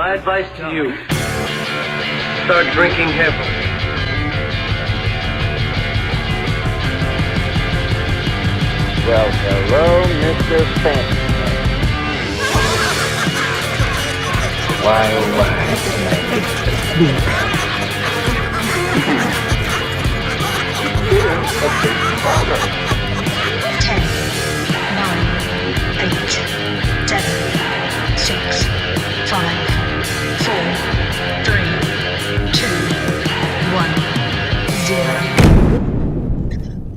My advice to you, start drinking heavily. Well, hello, Mr. Fancy. Why, can I get to sleep? A big problem. 10, 9, 8, 7, 6, 5, 4, 3, 2, 1, 0.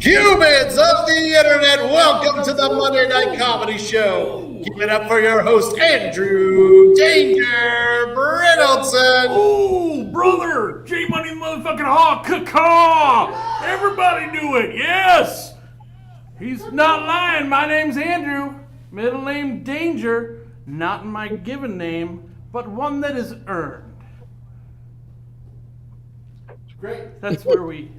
Humans of the internet, welcome to the Monday Night Comedy Show. Give it up for your host, Andrew Danger Brittleton. Oh, brother! J Money motherfucking Hawk! Caw! Everybody do it! Yes! He's not lying. My name's Andrew. Middle name Danger. Not my given name, but one that is earned. Great. That's where we,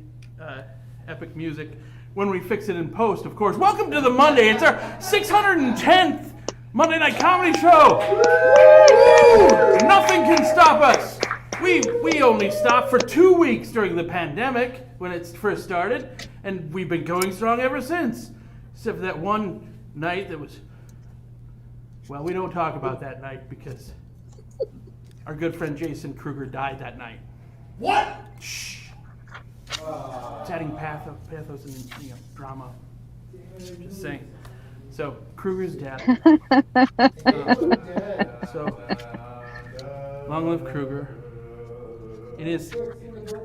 epic music, when we fix it in post, of course. Welcome to the Monday. It's our 610th Monday Night Comedy Show. Woo! Nothing can stop us. We only stopped for 2 weeks during the pandemic when it first started, and we've been going strong ever since. Except for that one night that was, well, we don't talk about that night because our good friend Jason Kruger died that night. What? Shh. It's adding pathos and drama. Just saying. So Kruger's dead. So long live Kruger.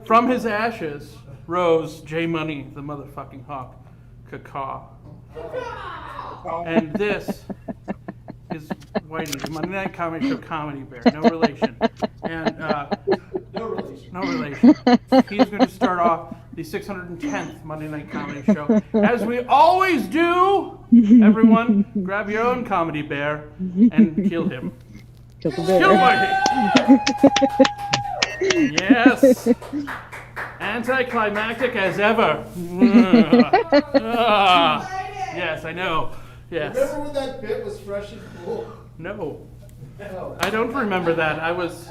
From his ashes rose J Money, the motherfucking Hawk, Caw. And this is Whitey, the Monday Night Comedy Show comedy bear. No relation. And no relation. He's going to start off the 610th Monday Night Comedy Show. As we always do, everyone grab your own comedy bear and kill him. Kill the bear. Kill Whitey! Yes! Anticlimactic as ever. Yes, I know. Yes. Remember when that bit was fresh and cool? No. I don't remember that. I was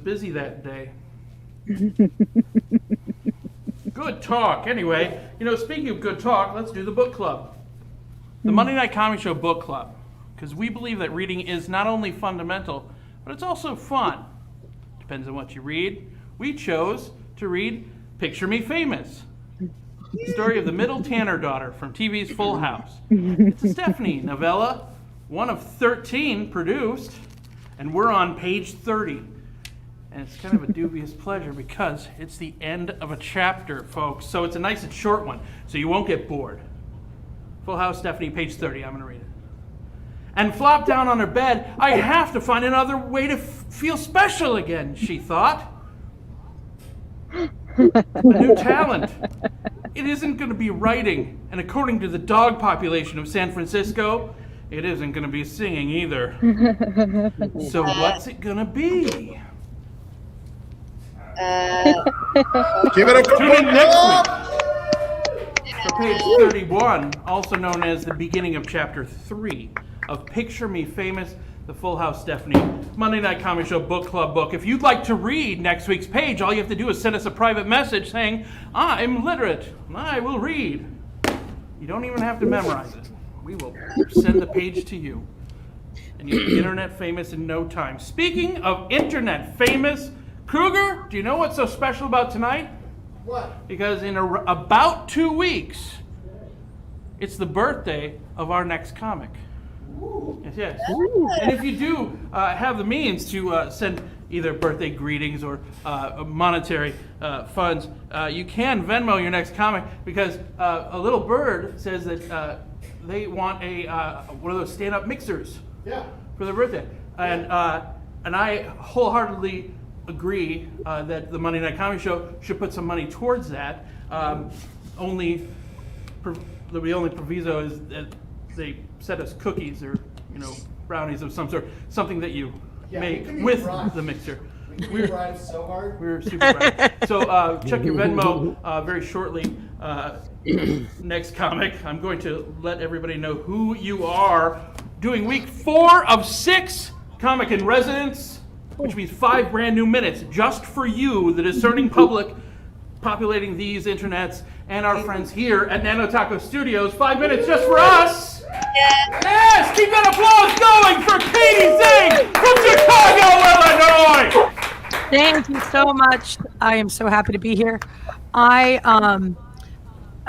busy that day. Good talk. Anyway, speaking of good talk, let's do the book club. The Monday Night Comedy Show book club. Because we believe that reading is not only fundamental, but it's also fun. Depends on what you read. We chose to read Picture Me Famous. The story of the middle Tanner daughter from TV's Full House. It's a Stephanie novella, one of 13 produced, and we're on page 30. And it's kind of a dubious pleasure because it's the end of a chapter, folks. So it's a nice and short one, so you won't get bored. Full House, Stephanie, page 30. I'm going to read it. And flopped down on her bed. I have to find another way to feel special again, she thought. A new talent. It isn't going to be writing, and according to the dog population of San Francisco, it isn't going to be singing either. So what's it going to be? Give it a Tune in next week for page 31, also known as the beginning of chapter 3 of Picture Me Famous, the Full House Stephanie Monday Night Comedy Show Book Club book. If you'd like to read next week's page, all you have to do is send us a private message saying, I'm literate, I will read. You don't even have to memorize it. We will send the page to you. And you'll be internet famous in no time. Speaking of internet famous, Kruger, do you know what's so special about tonight? What? Because in about 2 weeks, it's the birthday of our next comic. Ooh. Yes. And if you do have the means to send either birthday greetings or monetary funds, you can Venmo your next comic because a little bird says that they want one of those stand-up mixers for their birthday. And I wholeheartedly agree that the Monday Night Comedy Show should put some money towards that. The only proviso is that they send us cookies or brownies of some sort, something that you make with the mixer. We rhyme so hard. We're super bright. So check your Venmo very shortly. Next comic, I'm going to let everybody know who you are. Doing week 4 of 6, comic in residence, which means 5 brand new minutes just for you, the discerning public populating these internets, and our friends here at Nanotako Studios. 5 minutes just for us. Yes, keep that applause going for Katie Zing from Chicago, Illinois. Thank you so much. I am so happy to be here. I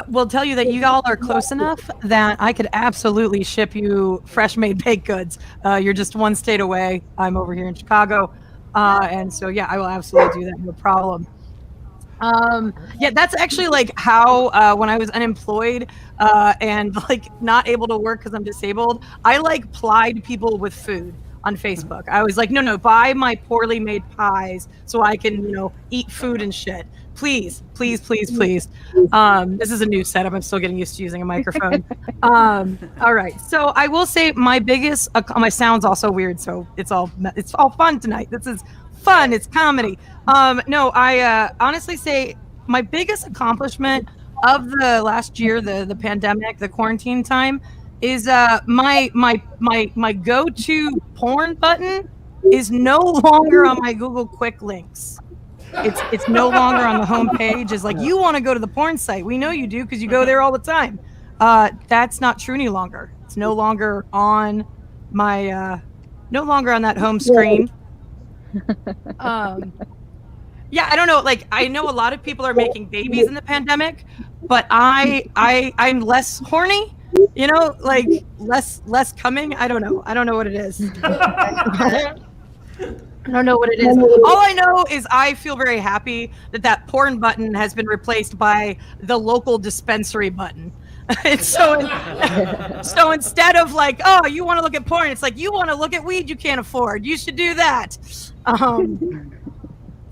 will tell you that you all are close enough that I could absolutely ship you fresh made baked goods. You're just one state away. I'm over here in Chicago. And so, yeah, I will absolutely do that. No problem. Yeah, that's actually like how when I was unemployed and like not able to work because I'm disabled, I like plied people with food on Facebook. I was like, no, buy my poorly made pies so I can, eat food and shit. Please. This is a new setup. I'm still getting used to using a microphone. All right. So I will say my biggest, my sound's also weird. So it's all fun tonight. This is fun. It's comedy. No, I honestly say my biggest accomplishment of the last year, the pandemic, the quarantine time, is my go-to porn button is no longer on my Google Quick Links. It's no longer on the home page. It's like, you want to go to the porn site. We know you do because you go there all the time. That's not true any longer. It's no longer on my no longer on that home screen. Yeah, I don't know. Like, I know a lot of people are making babies in the pandemic, but I'm less horny. Like less coming. I don't know what it is. I don't know what it is. All I know is I feel very happy that porn button has been replaced by the local dispensary button. And so instead of like, oh, you want to look at porn, it's like, you want to look at weed you can't afford. You should do that.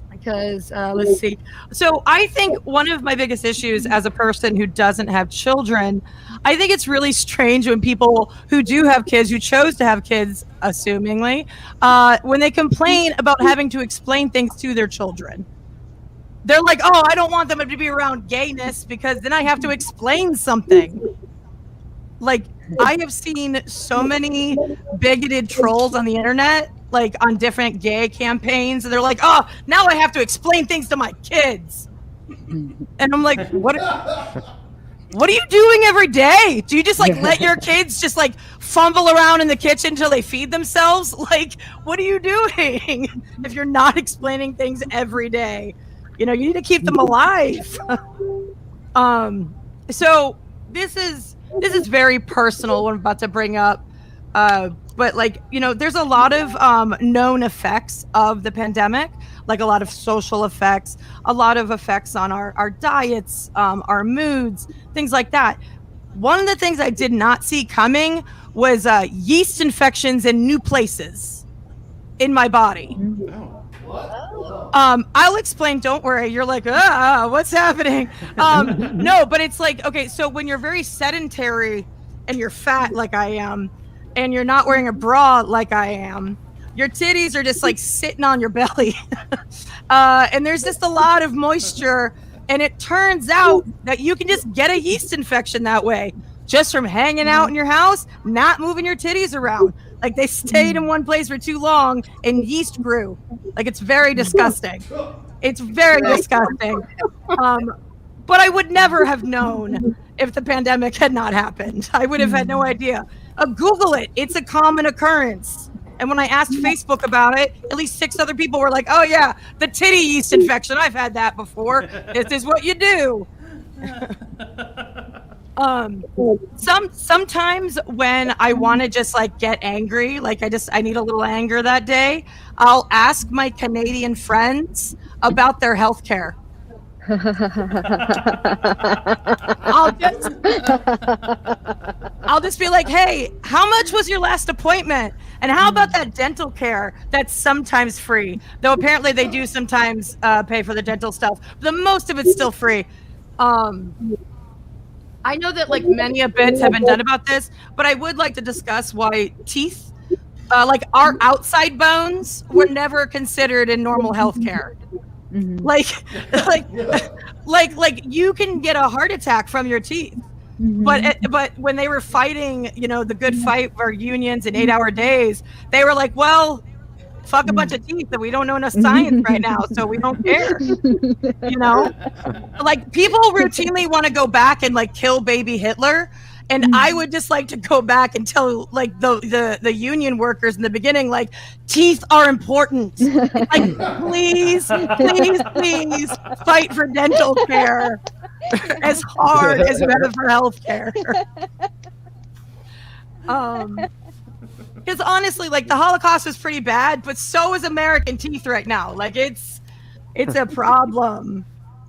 Because let's see. So I think one of my biggest issues as a person who doesn't have children, I think it's really strange when people who do have kids, who chose to have kids, assumingly, when they complain about having to explain things to their children. They're like, oh, I don't want them to be around gayness because then I have to explain something. Like, I have seen so many bigoted trolls on the internet, like on different gay campaigns, and they're like, oh, now I have to explain things to my kids. And I'm like, what are you doing every day? Do you just like let your kids just like fumble around in the kitchen until they feed themselves? Like, what are you doing if you're not explaining things every day? You need to keep them alive. So this is very personal what I'm about to bring up. But like, there's a lot of known effects of the pandemic, like a lot of social effects, a lot of effects on our diets, our moods, things like that. One of the things I did not see coming was yeast infections in new places in my body. I'll explain, don't worry. You're like, what's happening? No, but it's like, okay, so when you're very sedentary and you're fat like I am, and you're not wearing a bra like I am, your titties are just like sitting on your belly. And there's just a lot of moisture. And it turns out that you can just get a yeast infection that way, just from hanging out in your house, not moving your titties around. Like, they stayed in one place for too long and yeast grew. Like, it's very disgusting. It's very disgusting. But I would never have known if the pandemic had not happened. I would have had no idea. Google it. It's a common occurrence. And when I asked Facebook about it, at least 6 other people were like, oh, yeah, the titty yeast infection. I've had that before. This is what you do. Sometimes when I want to just like get angry, like I need a little anger that day, I'll ask my Canadian friends about their health care. I'll just be like, hey, how much was your last appointment? And how about that dental care that's sometimes free? Though apparently they do sometimes pay for the dental stuff. But the most of it's still free. I know that like many bits have been done about this, but I would like to discuss why teeth, like our outside bones, were never considered in normal healthcare. Mm-hmm. Like you can get a heart attack from your teeth. Mm-hmm. But when they were fighting, the good fight for unions and 8-hour days, they were like, well, fuck a bunch of teeth, and we don't know enough science right now, so we don't care. You know, like people routinely want to go back and like kill baby Hitler. And I would just like to go back and tell like the union workers in the beginning, like, teeth are important. Like, please fight for dental care as hard as you have for health care. Because honestly, like the Holocaust was pretty bad, but so is American teeth right now. Like it's a problem.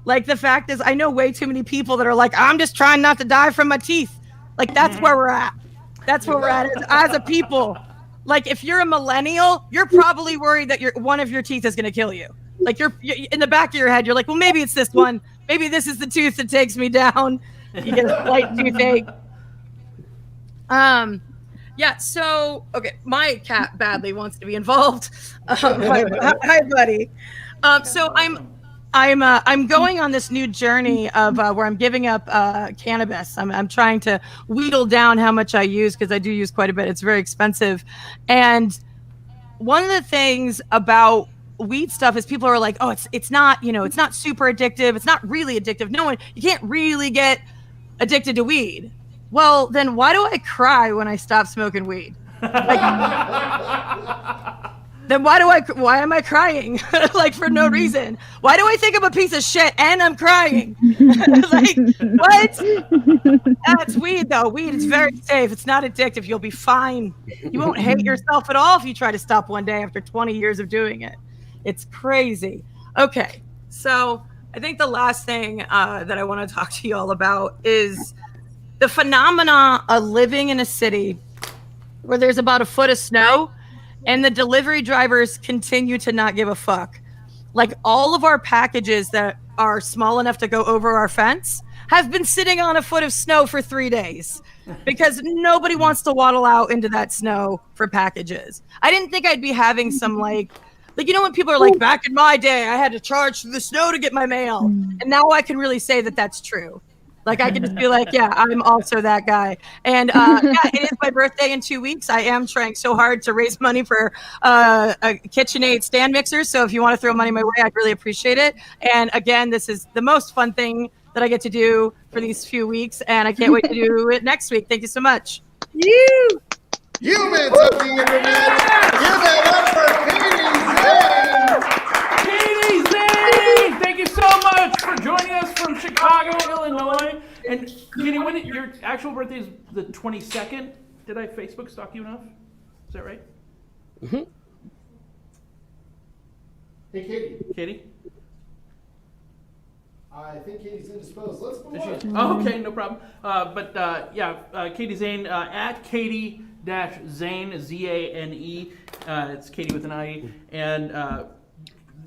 Like the fact is, I know way too many people that are like, I'm just trying not to die from my teeth. Like that's where we're at. That's where we're at as a people. Like if you're a millennial, you're probably worried that one of your teeth is going to kill you. Like you're in the back of your head, you're like, well, maybe it's this one. Maybe this is the tooth that takes me down. You get a slight toothache. Yeah. So okay, my cat badly wants to be involved. Hi, buddy. So I'm going on this new journey of where I'm giving up cannabis. I'm trying to wheedle down how much I use because I do use quite a bit. It's very expensive. And one of the things about weed stuff is people are like, oh, it's not, it's not super addictive. It's not really addictive. You can't really get addicted to weed. Well, then why do I cry when I stop smoking weed? Then why am I crying? Like for no reason. Why do I think I'm a piece of shit and I'm crying? Like, what? That's weed though. Weed is very safe. It's not addictive. You'll be fine. You won't hate yourself at all if you try to stop one day after 20 years of doing it. It's crazy. Okay. So I think the last thing that I want to talk to you all about is the phenomena of living in a city where there's about a foot of snow and the delivery drivers continue to not give a fuck. Like all of our packages that are small enough to go over our fence have been sitting on a foot of snow for 3 days because nobody wants to waddle out into that snow for packages. I didn't think I'd be having some like when people are like, back in my day, I had to charge through the snow to get my mail. And now I can really say that that's true. Like I can just be like, yeah, I'm also that guy. And yeah, it is my birthday in 2 weeks. I am trying so hard to raise money for a KitchenAid stand mixer. So if you want to throw money my way, I'd really appreciate it. And again, this is the most fun thing that I get to do for these few weeks. And I can't wait to do it next week. Thank you so much. Humans of the internet, give it up for Katie Zane! Katie Zane! Thank you so much for joining us from Chicago, Illinois. And Katie, when your actual birthday is the 22nd? Did I Facebook stalk you enough? Is that right? Mm-hmm. Hey, Katie. Katie? I think Katie's indisposed. Let's move on. Oh, okay, no problem. Katie Zane, at Katie-Zane, Z-A-N-E. It's Katie with an I-E. And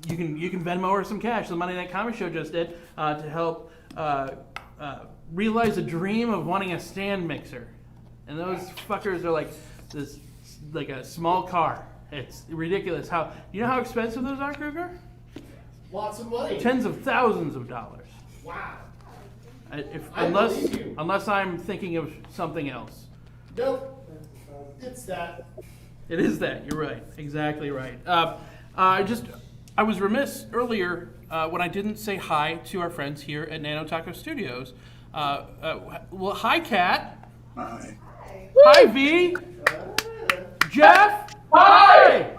you can Venmo her some cash. The Monday Night Comedy Show just did to help realize a dream of wanting a stand mixer. And those fuckers are like a small car. It's ridiculous. You know how expensive those are, Kruger? Lots of money. Tens of thousands of dollars. Wow. Unless I'm thinking of something else. Nope. It's that. It is that. You're right. Exactly right. I was remiss earlier when I didn't say hi to our friends here at Nanotako Studios. Well, hi, Kat. Hi. Hi, V. Jeff. Hi.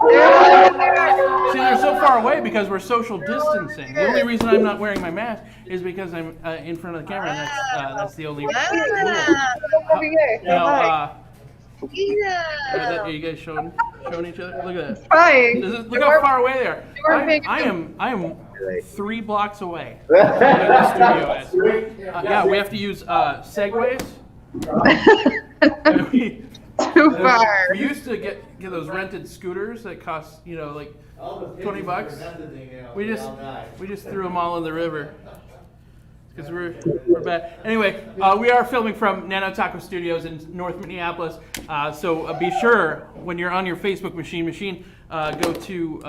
See, they're so far away because we're social distancing. The only reason I'm not wearing my mask is because I'm in front of the camera, and that's the only rule. Over here. Are you guys showing each other? Look at that. Hi. Look how far away they are. I am 3 blocks away from where the studio is. Yeah, we have to use segways. Too far. We used to get those rented scooters that cost like $20. We just threw them all in the river because we're bad. Anyway, we are filming from Nanotako Studios in North Minneapolis. So be sure when you're on your Facebook machine, go to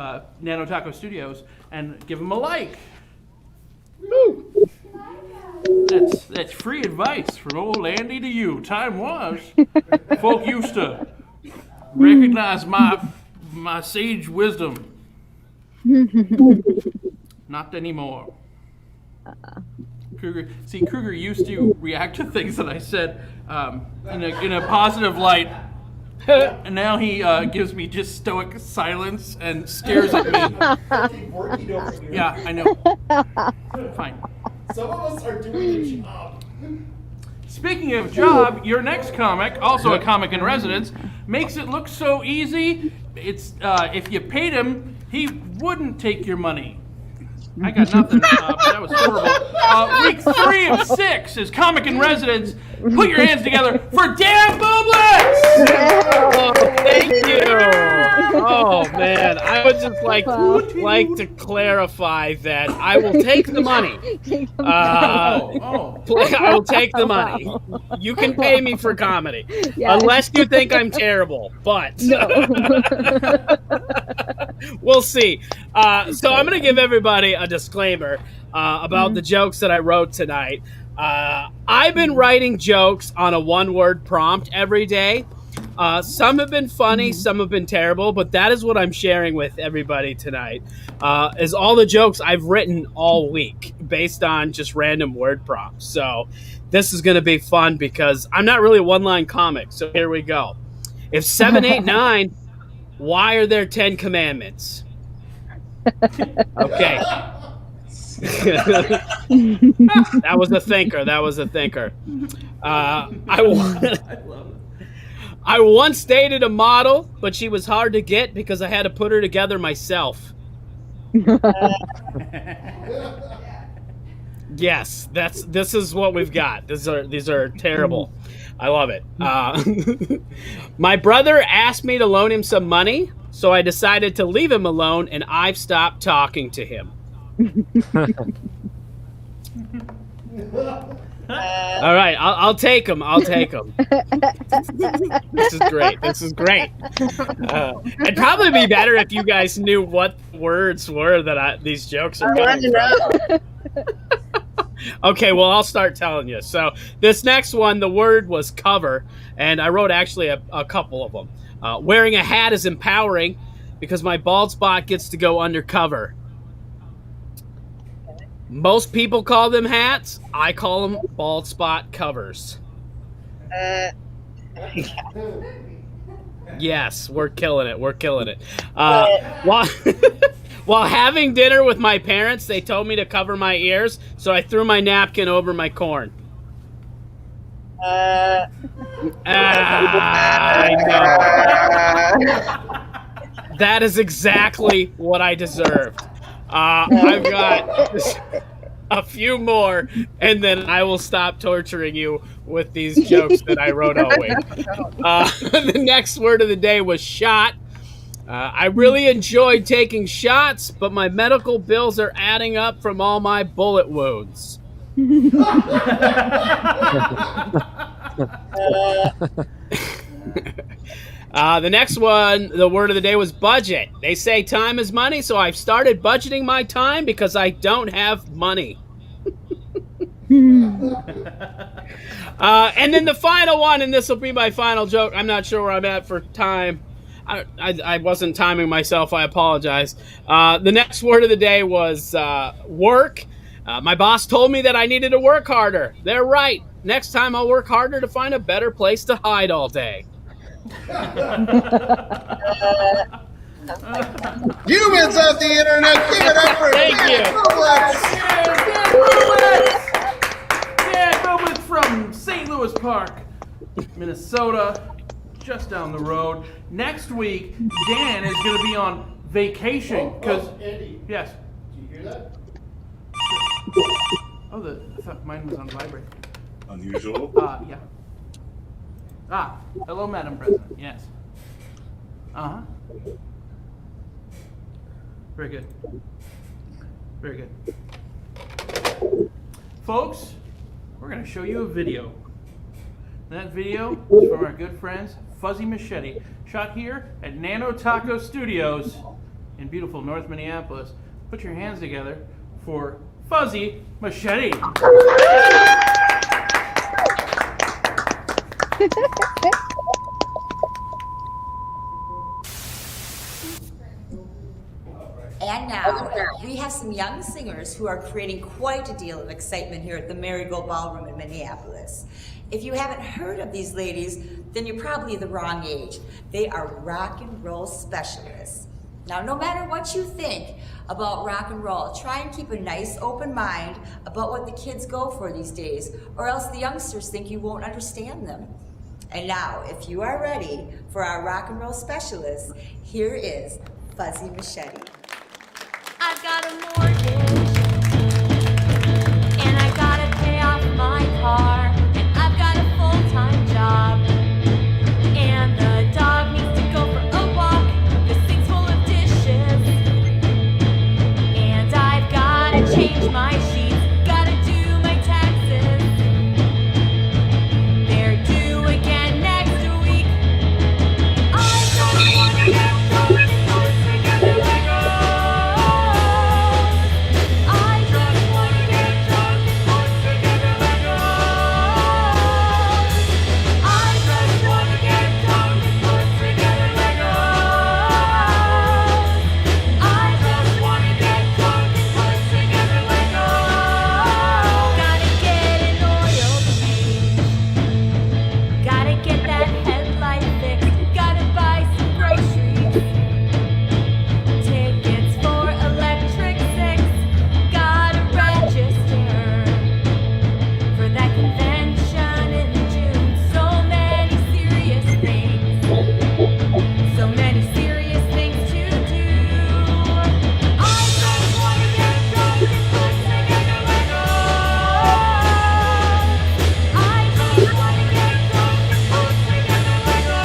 Nanotako Studios and give them a like. Woo. That's free advice from old Andy to you. Time was, folk used to recognize my my sage wisdom. Not anymore. Kruger used to react to things that I said in a positive light, and now he gives me just stoic silence and stares at me. Keep working over here. Yeah, I know. Fine. Some of us are doing a job. Speaking of job, your next comic, also a comic in residence, makes it look so easy. It's if you paid him, he wouldn't take your money. I got nothing, but that was horrible. Week 3 of 6 is comic in residence. Put your hands together for Dan Bublitz! Oh, thank you. Oh man, I would just like to clarify that I will take the money. I will take the money. You can pay me for comedy, unless you think I'm terrible. But we'll see. So I'm gonna give everybody a disclaimer about the jokes that I wrote tonight. I've been writing jokes on a one-word prompt every day. Some have been funny, some have been terrible, but that is what I'm sharing with everybody tonight, is all the jokes I've written all week based on just random word prompts. So this is going to be fun because I'm not really a one-line comic, so here we go. If 7, 8, 9, why are there 10 commandments? Okay. That was a thinker. I once dated a model, but she was hard to get because I had to put her together myself. Yes, this is what we've got. These are terrible. I love it. My brother asked me to loan him some money, so I decided to leave him alone, and I've stopped talking to him. All right, I'll take him. This is great. It'd probably be better if you guys knew what words were that these jokes are coming from. Okay, well, I'll start telling you. So this next one, the word was cover, and I wrote actually a couple of them. Wearing a hat is empowering because my bald spot gets to go undercover. Most people call them hats. I call them bald spot covers. Yes, we're killing it. While having dinner with my parents, they told me to cover my ears, so I threw my napkin over my corn. I know. That is exactly what I deserved. I've got a few more, and then I will stop torturing you with these jokes that I wrote all week. The next word of the day was shot. I really enjoyed taking shots, but my medical bills are adding up from all my bullet wounds. The next one, the word of the day was budget. They say time is money, so I've started budgeting my time because I don't have money. And then the final one, and this will be my final joke. I'm not sure where I'm at for time. I wasn't timing myself. I apologize. The next word of the day was work. My boss told me that I needed to work harder. They're right. Next time I'll work harder to find a better place to hide all day. Humans of the internet, give it up for Thank you. Dan Bublitz from St. Louis Park, Minnesota, just down the road. Next week, Dan is going to be on vacation because Andy, yes. do you hear that? Oh, I thought mine was on vibrate. Unusual. Yeah. Hello, Madam President. Yes. Uh-huh. Very good. Very good. Folks, we're going to show you a video. And that video is from our good friends, Fuzzy Machete, shot here at Nanotako Studios in beautiful North Minneapolis. Put your hands together for Fuzzy Machete. And now, we have some young singers who are creating quite a deal of excitement here at the Marigold Ballroom in Minneapolis. If you haven't heard of these ladies, then you're probably the wrong age. They are rock and roll specialists. Now, no matter what you think about rock and roll, try and keep a nice open mind about what the kids go for these days, or else the youngsters think you won't understand them. And now, if you are ready for our rock and roll specialists, here is Fuzzy Machete. I've got a mortgage, and I gotta pay off my car, and I've got a full-time job, and the dog needs to go for a walk, the sink's full of dishes, and I've gotta change my sheets, gotta do my taxes, they're due again next week. I don't wanna get drunk and put together Legos. I just wanna get drunk and put together Legos. I just wanna get drunk and put together Legos. I just wanna get drunk and put together Legos. Gotta get an oil change. Gotta get that headlight fixed. Gotta buy some groceries. Tickets for Electric Six. Gotta register for that convention in June. So many serious things. So many serious things to do. I just wanna get drunk and put together Legos. I just wanna get drunk and put together Legos.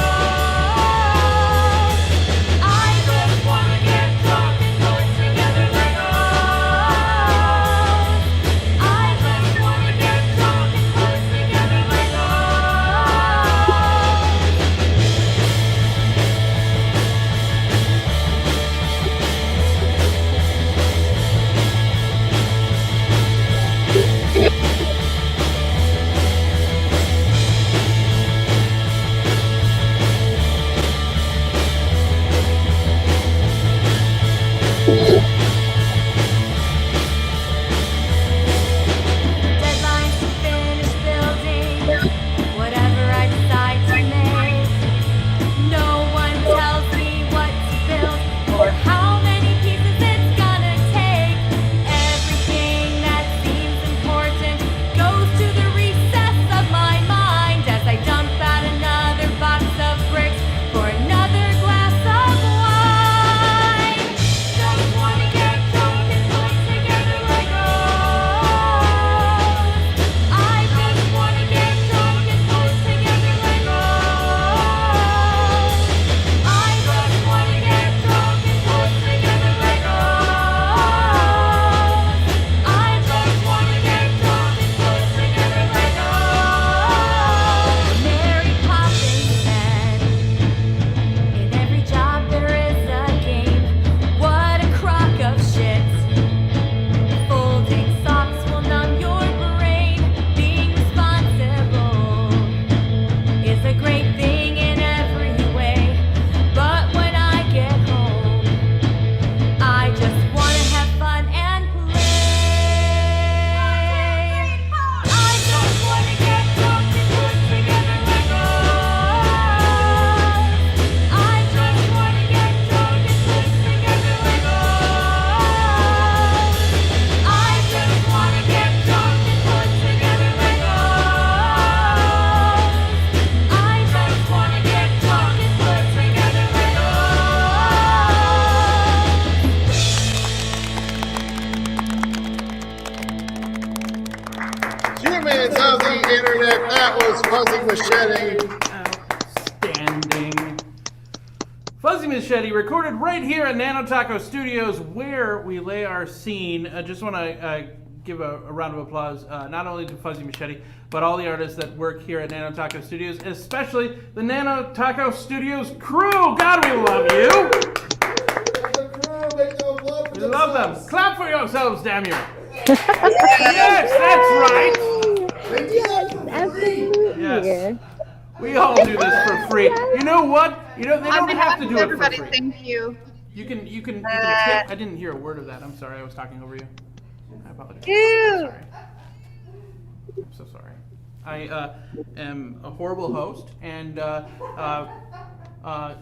I just wanna get drunk and put together Legos. I just wanna get drunk and put together Legos. Deadlines to finish building whatever I decide to make. No one tells me what to build or how many pieces it's gonna take. Everything that seems important goes to the recess of my mind as I dump out another box of bricks for another glass of wine. Just wanna get drunk and put together Legos. I just wanna get drunk and put together Legos. I just wanna get drunk and put together Legos. I just wanna get drunk and put together Legos. Mary Poppins said, in every job there is a game. What a crock of shit. Folding socks will numb your brain. Being responsible is a great thing in every way. But when I get home, I just wanna have fun and play. I just wanna get drunk and put together Legos. I just wanna get drunk and put together Legos. I just wanna get drunk and put together Legos. I just wanna get drunk and put together Humans of the internet, that was Fuzzy Machete. Outstanding. Fuzzy Machete recorded right here at Nanotako Studios where we lay our scene. I just want to give a round of applause not only to Fuzzy Machete, but all the artists that work here at Nanotako Studios, especially the Nanotako Studios crew. God, we love you. We love them. Clap for yourselves, damn you. Yes, that's right. Absolutely. Yes. We all do this for free. You know what? You know, they don't have to do it for Everybody, free. thank you. You can tip. I didn't hear a word of that. I'm sorry. I was talking over you. I apologize. Ew. Sorry. I'm so sorry. I am a horrible host, and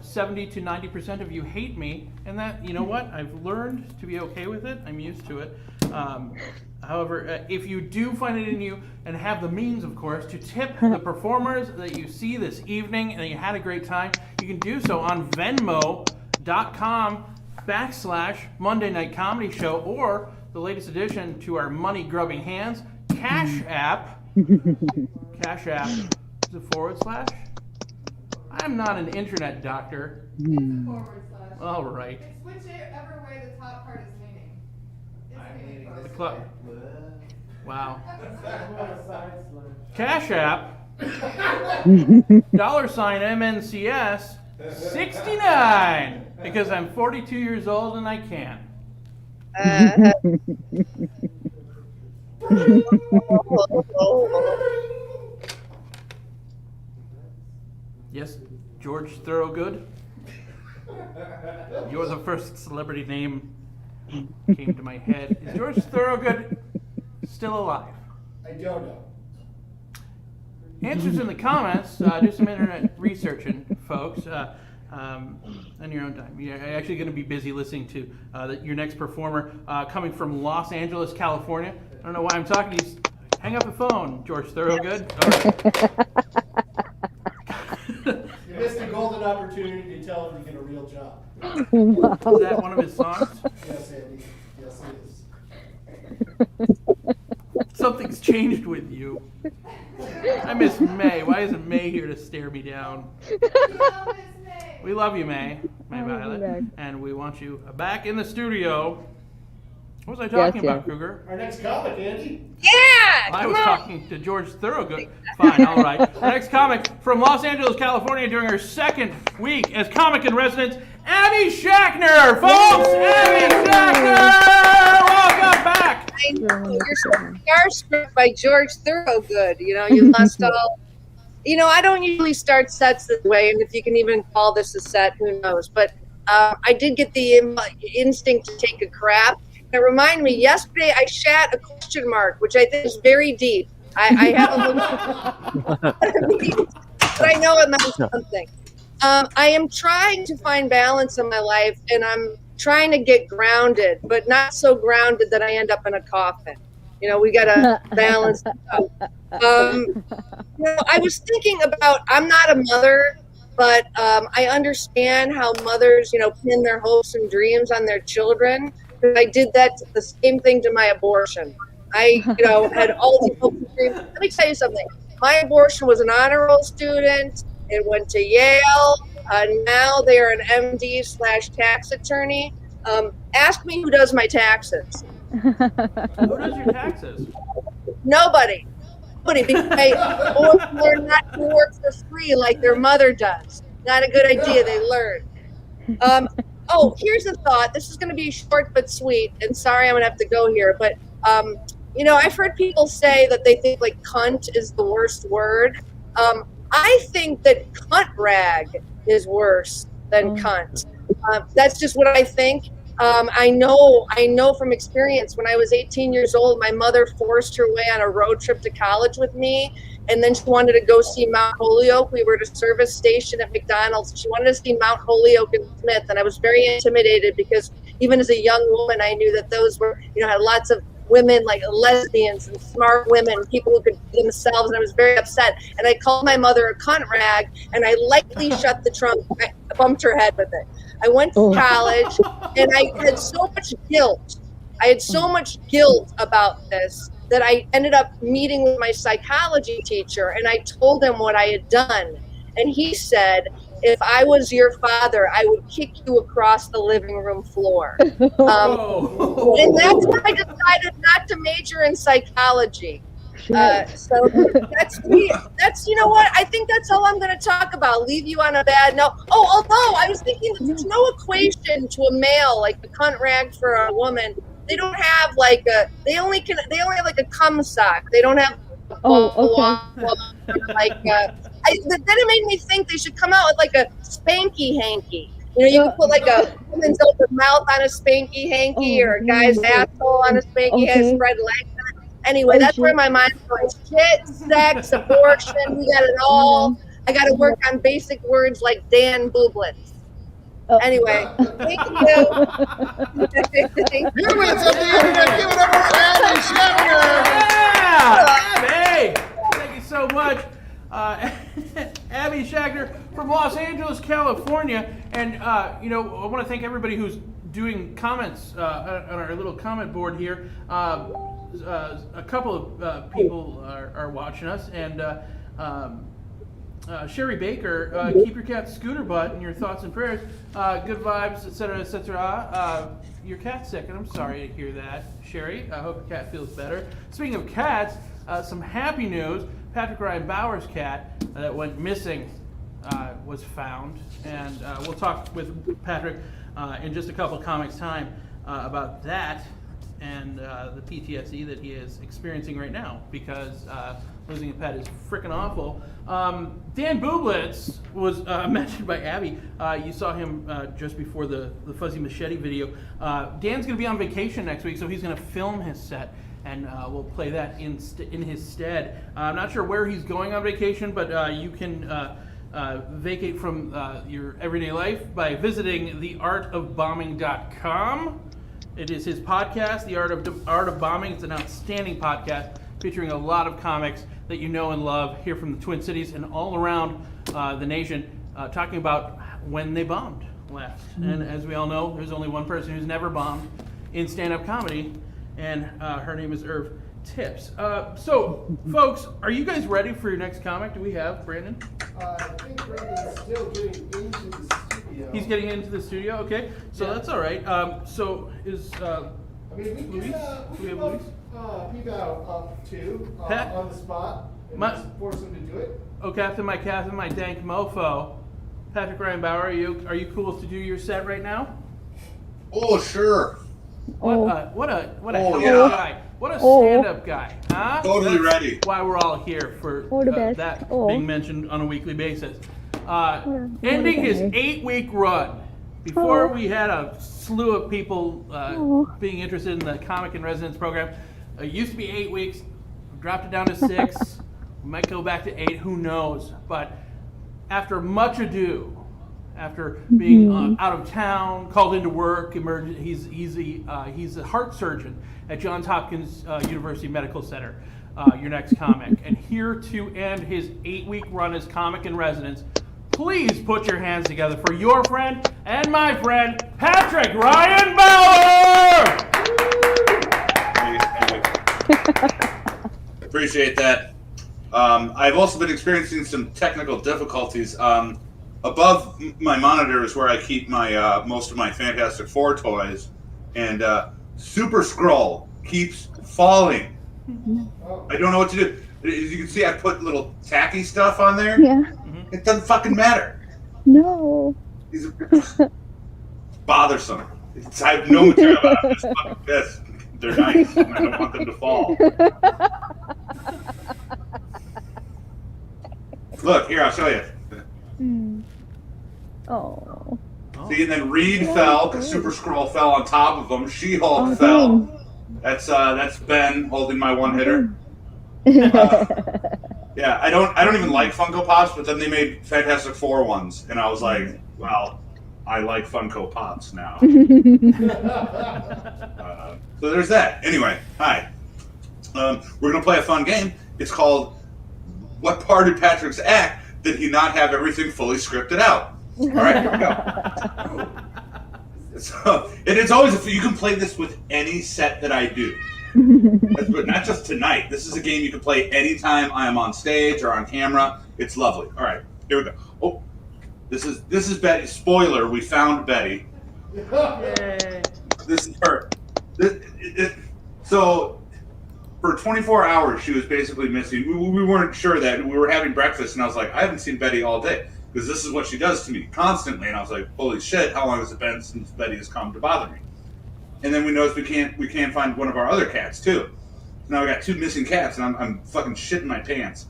70 to 90% of you hate me, and that, you know what? I've learned to be okay with it. I'm used to it. However, if you do find it in you, and have the means, of course, to tip the performers that you see this evening and that you had a great time, you can do so on Venmo.com/Monday Night Comedy Show, or the latest addition to our money-grubbing hands, cashapp. Cashapp is a /. I'm not an internet doctor. / All right. It's whichever way the top part is leaning. It's leaning The club. Wow. Cash App. $MNCS 69, because I'm 42 years old and I can. Yes, George Thorogood. You're the first celebrity name came to my head. Is George Thorogood still alive? I don't know. Answers in the comments. Do some internet researching, folks, on your own time. You're actually going to be busy listening to your next performer coming from Los Angeles, California. I don't know why I'm talking to you. Hang up the phone, George Thorogood. All right. You missed a golden opportunity to tell him to get a real job. Is that one of his songs? Yes, Andy. Yes, it is. Something's changed with you. I miss May. Why isn't May here to stare me down? We love you, May. May Violet. And we want you back in the studio. What was I talking about, Kruger? Our next comic, Andy. Yeah! I was talking to George Thorogood. Fine, all right. Our next comic from Los Angeles, California, during her second week as comic in residence, Abby Shackner, folks! Abby Shackner! Welcome back! I know, you're starstruck by George Thorogood. You know, you lost all. You know, I don't usually start sets this way, and if you can even call this a set, who knows? But I did get the instinct to take a crap. It reminded me, yesterday I shat a question mark, which I think is very deep. I haven't looked at it, but I know it meant something. I am trying to find balance in my life, and I'm trying to get grounded, but not so grounded that I end up in a coffin. You know, we got to balance it out. You know, I was thinking about, I'm not a mother, but I understand how mothers, you know, pin their hopes and dreams on their children. I did the same thing to my abortion. I, you know, had all these hopes and dreams. Let me tell you something. My abortion was an honor roll student. It went to Yale. Now they are an MD/tax attorney. Ask me who does my taxes. Who does your taxes? Nobody. Because they learn not to work for free like their mother does. Not a good idea. They learn. Oh, here's a thought. This is going to be short but sweet. And sorry, I'm going to have to go here. But, you know, I've heard people say that they think like cunt is the worst word. I think that cunt rag is worse than cunt. That's just what I think. I know from experience, when I was 18 years old, my mother forced her way on a road trip to college with me. And then she wanted to go see Mount Holyoke. We were at a service station at McDonald's. She wanted to see Mount Holyoke and Smith. And I was very intimidated because even as a young woman, I knew that those were, you know, had lots of women like lesbians and smart women, people who could be themselves. And I was very upset. And I called my mother a cunt rag, and I lightly shut the trunk. I bumped her head with it. I went to college, and I had so much guilt. I had so much guilt about this that I ended up meeting with my psychology teacher, and I told him what I had done. And he said, if I was your father, I would kick you across the living room floor. And that's why I decided not to major in psychology. So that's me. That's, you know what? I think that's all I'm going to talk about. Leave you on a bad note. Oh, although I was thinking that there's no equation to a male, like the cunt rag for a woman. They don't have like they only have like a cum sock. They don't have then it made me think they should come out with like a spanky hanky. You can put like a woman's open mouth on a spanky hanky or a guy's asshole on a spanky has spread legs. Anyway, that's where my mind's going. Shit, sex, abortion, we got it all. I got to work on basic words like Dan Booblets. Anyway, thank you. Humans of the internet, give it up for Abby Scheffner. Abby! Thank you so much. Abby Scheffner from Los Angeles, California. And, I want to thank everybody who's doing comments on our little comment board here. A couple of people are watching us. And Sherry Baker, keep your cat's scooter butt in your thoughts and prayers. Good vibes, etc., etc. Your cat's sick, and I'm sorry to hear that, Sherry. I hope your cat feels better. Speaking of cats, some happy news. Patrick Ryan Bauer's cat that went missing was found, and we'll talk with Patrick in just a couple comics time about that and the PTSD that he is experiencing right now because losing a pet is freaking awful. Dan Booblets was mentioned by Abby. You saw him just before the Fuzzy Machete video. Dan's going to be on vacation next week, so he's going to film his set, and we'll play that in his stead. I'm not sure where he's going on vacation, but you can vacate from your everyday life by visiting theartofbombing.com. It is his podcast, The Art of Bombing. It's an outstanding podcast featuring a lot of comics that you know and love here from the Twin Cities and all around the nation, talking about when they bombed last. And as we all know, there's only one person who's never bombed in stand-up comedy, and her name is Irv Tips. So, folks, are you guys ready for your next comic? Do we have Brandon? I think Brandon's still getting into the studio. He's getting into the studio, okay. So that's all right. So is we Luis? can Do we have Luis? peep out up too Pat? on the spot and just force him to do it. Oh, Captain, my dank mofo. Patrick Ryan Bauer, are you cool to do your set right now? Oh, sure. What a hell of a guy. What a stand-up guy, huh? Totally ready. Why we're all here for that being mentioned on a weekly basis. Ending his 8-week run. Before we had a slew of people being interested in the Comic in Residence program. It used to be 8 weeks. We dropped it down to 6. We might go back to 8. Who knows? But after much ado, after being out of town, called into work, he's a heart surgeon at Johns Hopkins University Medical Center. Your next comic, and here to end his 8-week run as Comic in Residence, please put your hands together for your friend and my friend, Patrick Ryan Bauer. Appreciate that. I've also been experiencing some technical difficulties. Above my monitor is where I keep my most of my Fantastic Four toys, and Super Skrull keeps falling. I don't know what to do. As you can see, I put little tacky stuff on there. Yeah. It doesn't fucking matter. No. These are bothersome. I have no material about it. I'm just fucking pissed. They're nice, and I don't want them to fall. Look, here, I'll show you. Oh. See, and then Reed fell, because Super Skrull fell on top of him. She-Hulk fell. Dang. That's Ben holding my one-hitter. Yeah, I don't even like Funko Pops, but then they made Fantastic Four ones, and I was like, well, I like Funko Pops now. So there's that. Anyway, hi. We're gonna play a fun game. It's called What Part of Patrick's Act Did He Not Have Everything Fully Scripted Out? All right, here we go. So, and it's always, you can play this with any set that I do. But not just tonight. This is a game you can play anytime I am on stage or on camera. It's lovely. All right, here we go. Oh, this is Betty. Spoiler: we found Betty. Yay. This is her. So for 24 hours, she was basically missing. We weren't sure that. We were having breakfast, and I was like, I haven't seen Betty all day because this is what she does to me constantly. And I was like, holy shit, how long has it been since Betty has come to bother me? And then we noticed we can't find one of our other cats too. So now we got 2 missing cats, and I'm fucking shitting my pants.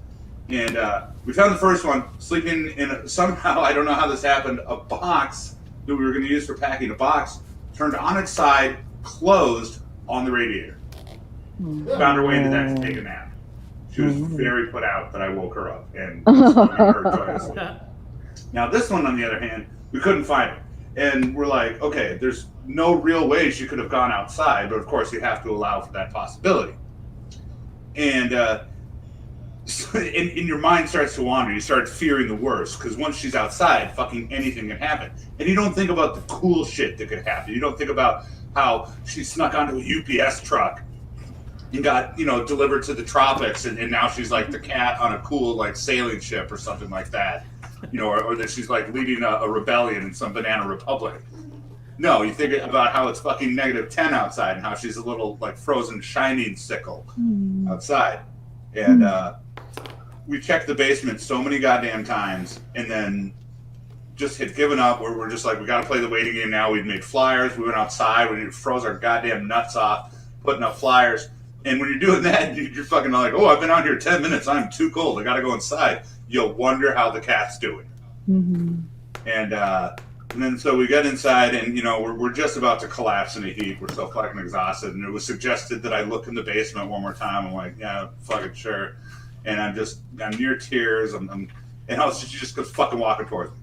And we found the first one sleeping in somehow, I don't know how this happened, a box that we were going to use for packing a box turned on its side, closed on the radiator. Found her way into that to take a nap. She was very put out that I woke her up and her joyously. Now this one, on the other hand, we couldn't find it. And we're like, okay, there's no real way she could have gone outside, but of course you have to allow for that possibility. And in your mind starts to wander. You start fearing the worst, because once she's outside, fucking anything can happen. And you don't think about the cool shit that could happen. You don't think about how she snuck onto a UPS truck and got, delivered to the tropics, and now she's like the cat on a cool, like, sailing ship or something like that. Or that she's like leading a rebellion in some banana republic. No, you think about how it's fucking -10 outside and how she's a little, like, frozen shining sickle outside. And we checked the basement so many goddamn times, and then just had given up. We're just like, we got to play the waiting game now. We'd made flyers. We went outside. We froze our goddamn nuts off putting up flyers. And when you're doing that, you're fucking like, oh, I've been out here 10 minutes. I'm too cold. I got to go inside. You'll wonder how the cat's doing. And then so we get inside, and, we're just about to collapse in a heap. We're so fucking exhausted. And it was suggested that I look in the basement one more time. I'm like, yeah, fucking sure. And I'm near tears. And she just goes fucking walking towards me.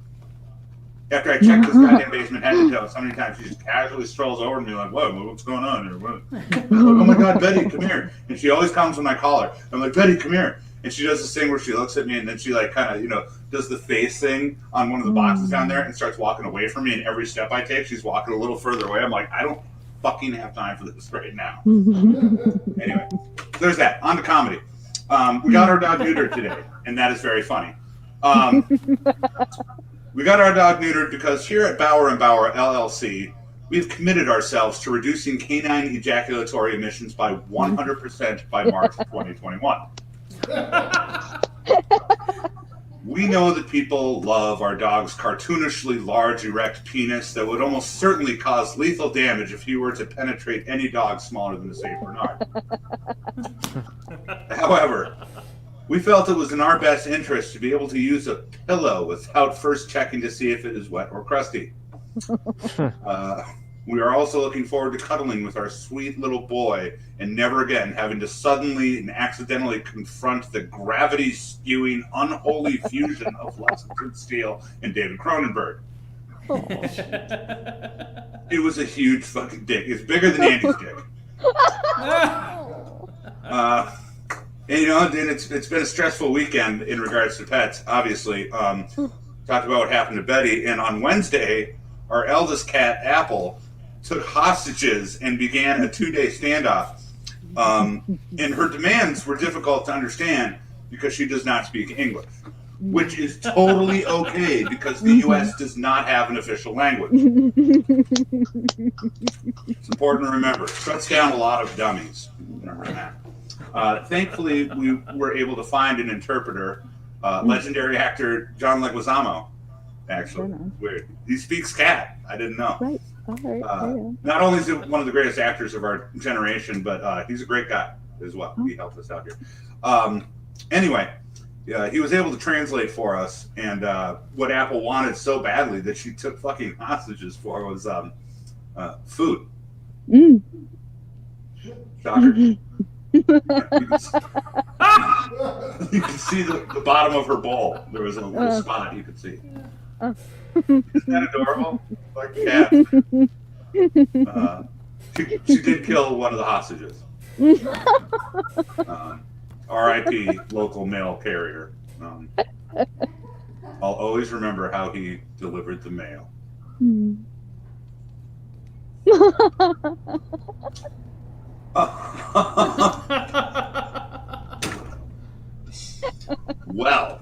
After I checked this goddamn basement head to toe so many times, she just casually strolls over to me like, what's going on here? What? I'm like, oh my God, Betty, come here. And she always comes when I call her. I'm like, Betty, come here. And she does this thing where she looks at me, and then she, like, kind of, does the face thing on one of the boxes down there and starts walking away from me. And every step I take, she's walking a little further away. I'm like, I don't fucking have time for this right now. Anyway, there's that. On to comedy. We got our dog neutered today, and that is very funny. We got our dog neutered because here at Bauer & Bauer, LLC, we've committed ourselves to reducing canine ejaculatory emissions by 100% by March 2021. We know that people love our dog's cartoonishly large erect penis that would almost certainly cause lethal damage if he were to penetrate any dog smaller than a Saint Bernard. However, we felt it was in our best interest to be able to use a pillow without first checking to see if it is wet or crusty. We are also looking forward to cuddling with our sweet little boy and never again having to suddenly and accidentally confront the gravity-skewing, unholy fusion of Lexington Steele and David Cronenberg. It was a huge fucking dick. It's bigger than Andy's dick. And it's been a stressful weekend in regards to pets, obviously. Talked about what happened to Betty, and on Wednesday, our eldest cat, Apple, took hostages and began a 2-day standoff. And her demands were difficult to understand because she does not speak English, which is totally okay because the U.S. does not have an official language. It's important to remember. It shuts down a lot of dummies. Remember that. Thankfully, we were able to find an interpreter, legendary actor John Leguizamo. Actually, weird. He speaks cat. I didn't know. Right. All right. Not only is he one of the greatest actors of our generation, but he's a great guy as well. He helped us out here. Anyway, he was able to translate for us, and what Apple wanted so badly that she took fucking hostages for was food. Shocker. You can see the bottom of her bowl. There was a little spot you could see. Isn't that adorable? Like a cat. She did kill one of the hostages. R.I.P. local mail carrier. I'll always remember how he delivered the mail. Well,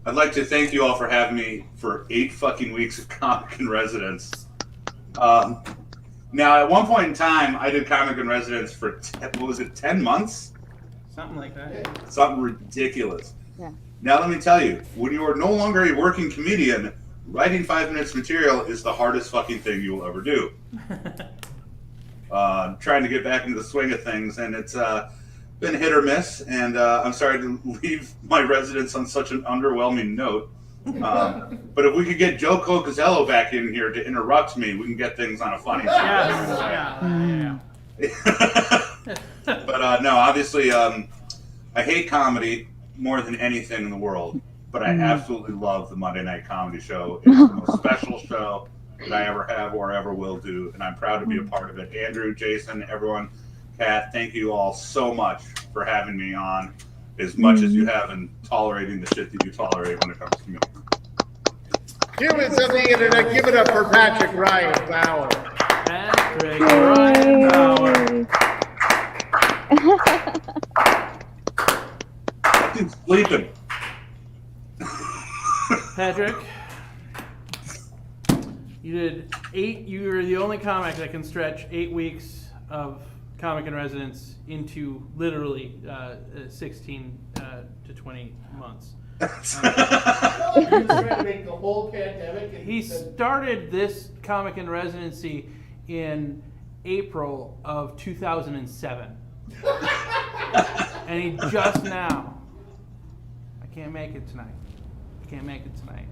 I'd like to thank you all for having me for 8 fucking weeks of Comic in Residence. Now, at one point in time, I did Comic in Residence for, 10 months? Something like that. Something ridiculous. Yeah. Now, let me tell you, when you are no longer a working comedian, writing 5 minutes material is the hardest fucking thing you will ever do. Trying to get back into the swing of things, and it's been hit or miss, and I'm sorry to leave my residence on such an underwhelming note. But if we could get Joe Cocazello back in here to interrupt me, we can get things on a funny side. But no, obviously, I hate comedy more than anything in the world. But I absolutely love the Monday Night Comedy Show. It's the most special show that I ever have or ever will do, and I'm proud to be a part of it. Andrew, Jason, everyone, Kat, thank you all so much for having me on, as much as you have in tolerating the shit that you tolerate when it comes to me. Humans of the internet, give it up for Patrick Ryan Bauer. Patrick Ryan Bauer. Fucking sleeping. Patrick, you were the only comic that can stretch 8 weeks of comic in residence into literally 16 to 20 months. He was trying to make the whole pandemic. He started this comic in residency in April of 2007. And he just now, I can't make it tonight. Can't make it tonight.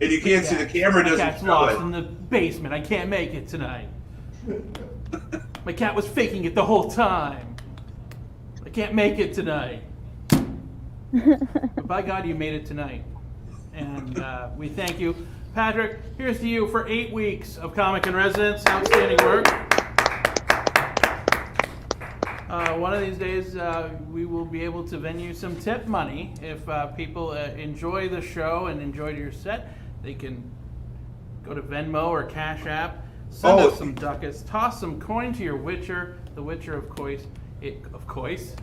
And you can't see the camera doesn't cat's show lost it. in the basement. I can't make it tonight. My cat was faking it the whole time. I can't make it tonight. But by God, you made it tonight. And we thank you. Patrick, here's to you for 8 weeks of comic in residence. Outstanding work. One of these days, we will be able to venue some tip money. If people enjoy the show and enjoyed your set, they can go to Venmo or Cash App, send us some ducats, toss some coin to your Witcher, the Witcher of course.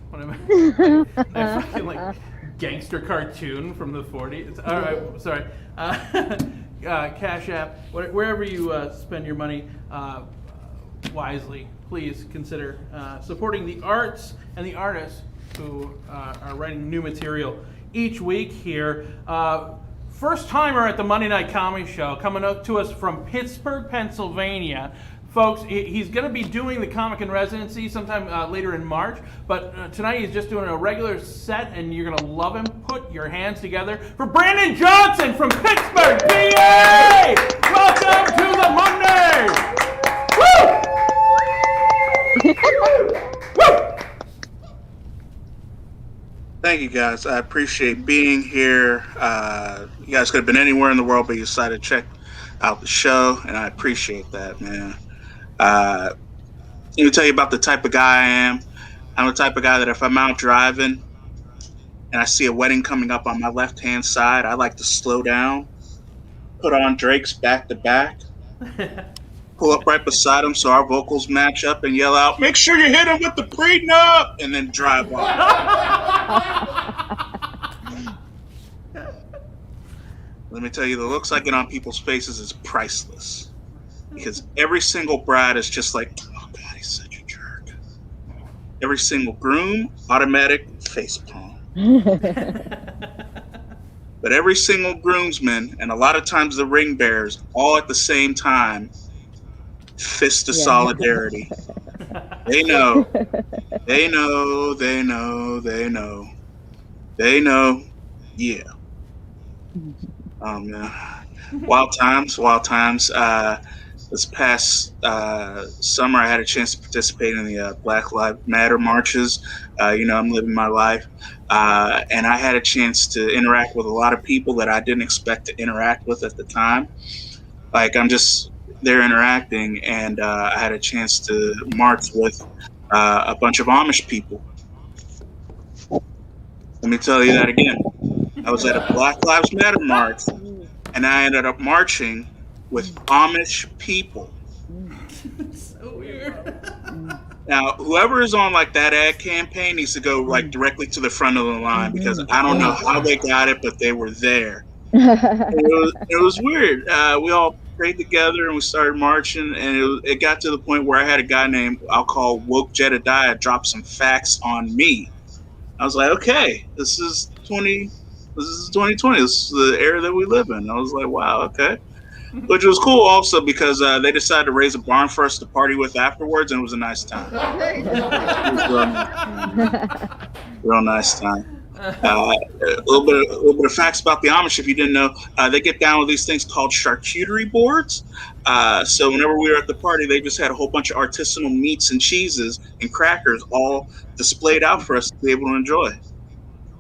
What am I? I fucking like gangster cartoon from the 40s. All right, sorry. Cash App, wherever you spend your money wisely. Please consider supporting the arts and the artists who are writing new material each week here. First timer at the Monday Night Comedy Show, coming up to us from Pittsburgh, Pennsylvania. Folks, he's going to be doing the comic in residency sometime later in March, but tonight he's just doing a regular set, and you're going to love him. Put your hands together for Brandon Johnson from Pittsburgh, PA! Welcome to the Monday! Woo! Thank you guys. I appreciate being here. You guys could have been anywhere in the world, but you decided to check out the show, and I appreciate that, man. Let me tell you about the type of guy I am. I'm the type of guy that if I'm out driving and I see a wedding coming up on my left-hand side, I like to slow down, put on Drake's Back to Back, pull up right beside him so our vocals match up and yell out, "Make sure you hit him with the prenup," and then drive off. Let me tell you, the looks I get on people's faces is priceless. Because every single bride is just like, oh God, he's such a jerk. Every single groom, automatic facepalm. But every single groomsman, and a lot of times the ring bearers, all at the same time, fist of solidarity. They know. They know, they know, they know. They know, yeah. Wild times. This past summer, I had a chance to participate in the Black Lives Matter marches. I'm living my life. And I had a chance to interact with a lot of people that I didn't expect to interact with at the time. Like, I'm just there interacting, and I had a chance to march with a bunch of Amish people. Let me tell you that again. I was at a Black Lives Matter march, and I ended up marching with Amish people. So weird. Now, whoever is on like that ad campaign needs to go like directly to the front of the line, because I don't know how they got it, but they were there. It was weird. We all prayed together and we started marching, and it got to the point where I had a guy named, I'll call Woke Jedediah, drop some facts on me. I was like, okay, this is 2020. This is the era that we live in. I was like, wow, okay. Which was cool also because they decided to raise a barn for us to party with afterwards, and it was a nice time. It was real nice time. A little bit of facts about the Amish, if you didn't know. They get down with these things called charcuterie boards. So whenever we were at the party, they just had a whole bunch of artisanal meats and cheeses and crackers all displayed out for us to be able to enjoy. It was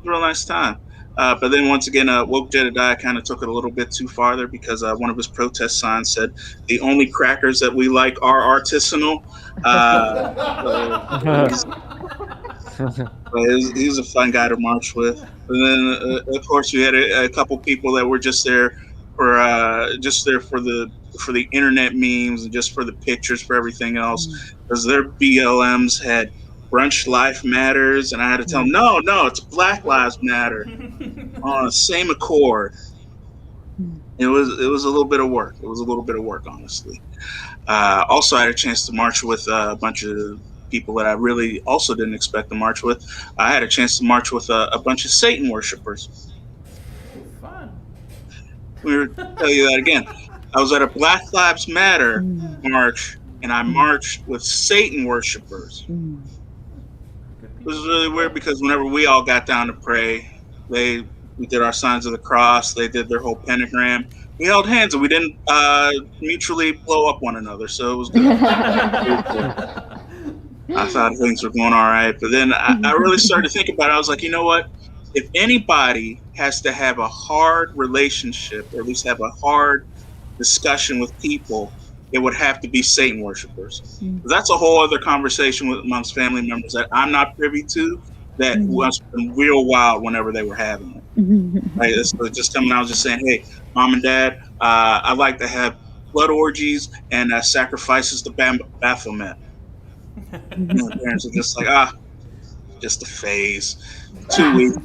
a real nice time. But then once again, Woke Jedediah kind of took it a little bit too farther because one of his protest signs said the only crackers that we like are artisanal. He was a fun guy to march with. And then, of course, we had a couple people that were just there for the internet memes and just for the pictures for everything else, because their BLMs had brunch life matters, and I had to tell them, no, it's Black Lives Matter on the same accord. It was a little bit of work. It was a little bit of work, honestly. Also, I had a chance to march with a bunch of people that I really also didn't expect to march with. I had a chance to march with a bunch of Satan worshipers. Fun. Let me tell you that again. I was at a Black Lives Matter march, and I marched with Satan worshipers. It was really weird because whenever we all got down to pray, we did our signs of the cross. They did their whole pentagram. We held hands and we didn't mutually blow up one another, so it was good. I thought things were going all right, but then I really started to think about it. I was like, you know what? If anybody has to have a hard relationship, or at least have a hard discussion with people, it would have to be Satan worshipers. That's a whole other conversation amongst family members that I'm not privy to. That was real wild whenever they were having it. Right? So just coming out, just saying, "Hey, mom and dad, I'd like to have blood orgies and sacrifices to Baphomet." And the parents are just like, just a phase. 2 weeks.